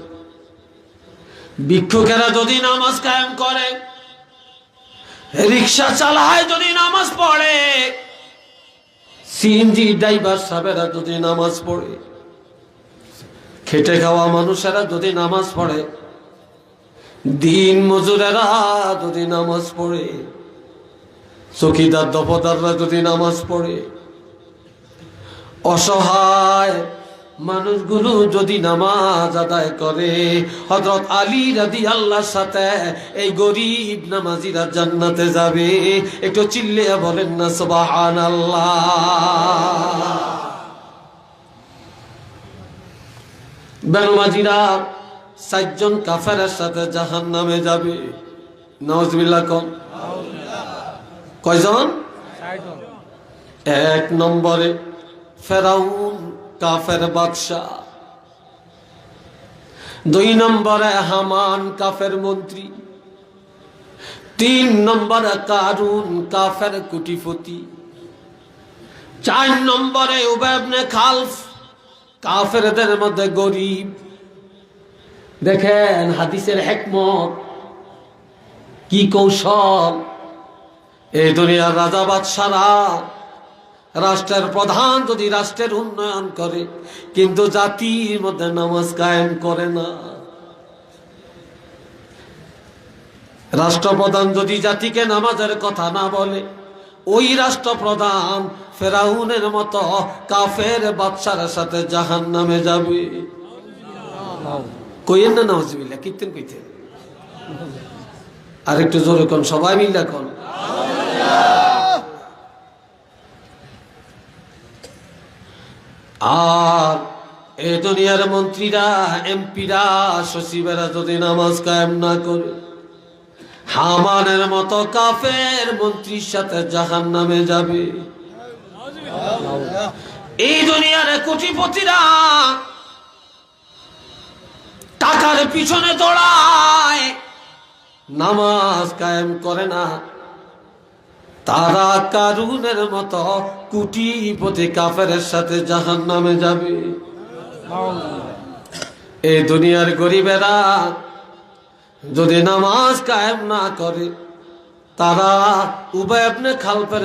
[SPEAKER 1] ভিক্ষুকেরা যদি নামাজ কায়েম করে, রিক্সা চালায় যদি নামাজ পড়ে, সিএনজি ড্রাইভার সাহেবেরা যদি নামাজ পড়ে, খেটে খাওয়া মানুষেরা যদি নামাজ পড়ে, দিন মজুরেরা যদি নামাজ পড়ে, চৌকিদার দফাদাররা যদি নামাজ পড়ে, অসহায় মানুষগুলো যদি নামাজ আদায় করে, হযরত আলী রাদিয়াল্লাহর সাথে এই গরিব নামাজিরা জান্নাতে যাবে। একটু চিল্লিয়ে বলেন না সুবহানাল্লাহ। বেনমাজিরা 4 জন কাফেরের সাথে জাহান্নামে যাবে। নাউজুবিল্লাহ কোন? কয়জন? 1 নম্বরে ফেরাউন, কাফের বাদশাহ। 2 নম্বরে হামান, কাফের মন্ত্রী। 3 নম্বরে কারুন, কাফের কোটিপতি। 4 নম্বরে উবাই ইবনে খালফ, কাফেরদের মধ্যে গরিব। দেখেন হাদিসের হিকমত, কি কৌশল। এই দুনিয়ার রাজা বাদশারা, রাষ্ট্রের প্রধান যদি রাষ্ট্রের উন্নয়ন করে, কিন্তু জাতির মধ্যে নামাজ কায়েম করে না। রাষ্ট্রপ্রধান যদি জাতিকে নামাজের কথা না বলে, ওই রাষ্ট্রপ্রধান ফেরাউনের মতো কাফের বাদশার সাথে জাহান্নামে যাবে। কইেন না নাউজুবিল্লাহ, কীর্তন কইতে। আর একটু জোরে কোন, সবাই মিলে কোন। আর এই দুনিয়ার মন্ত্রীরা, এমপিরা, সচিবেরা যদি নামাজ কায়েম না করে, হামানের মতো কাফের মন্ত্রীর সাথে জাহান্নামে যাবে। এই দুনিয়ার কোটিপতিরা টাকার পিছনে দৌড়ায়, নামাজ কায়েম করে না, তারা কারুনের মতো কোটিপতি কাফেরের সাথে জাহান্নামে যাবে। এই দুনিয়ার গরিবেরা যদি নামাজ কায়েম না করে তারা উবাই ইবনে খালফের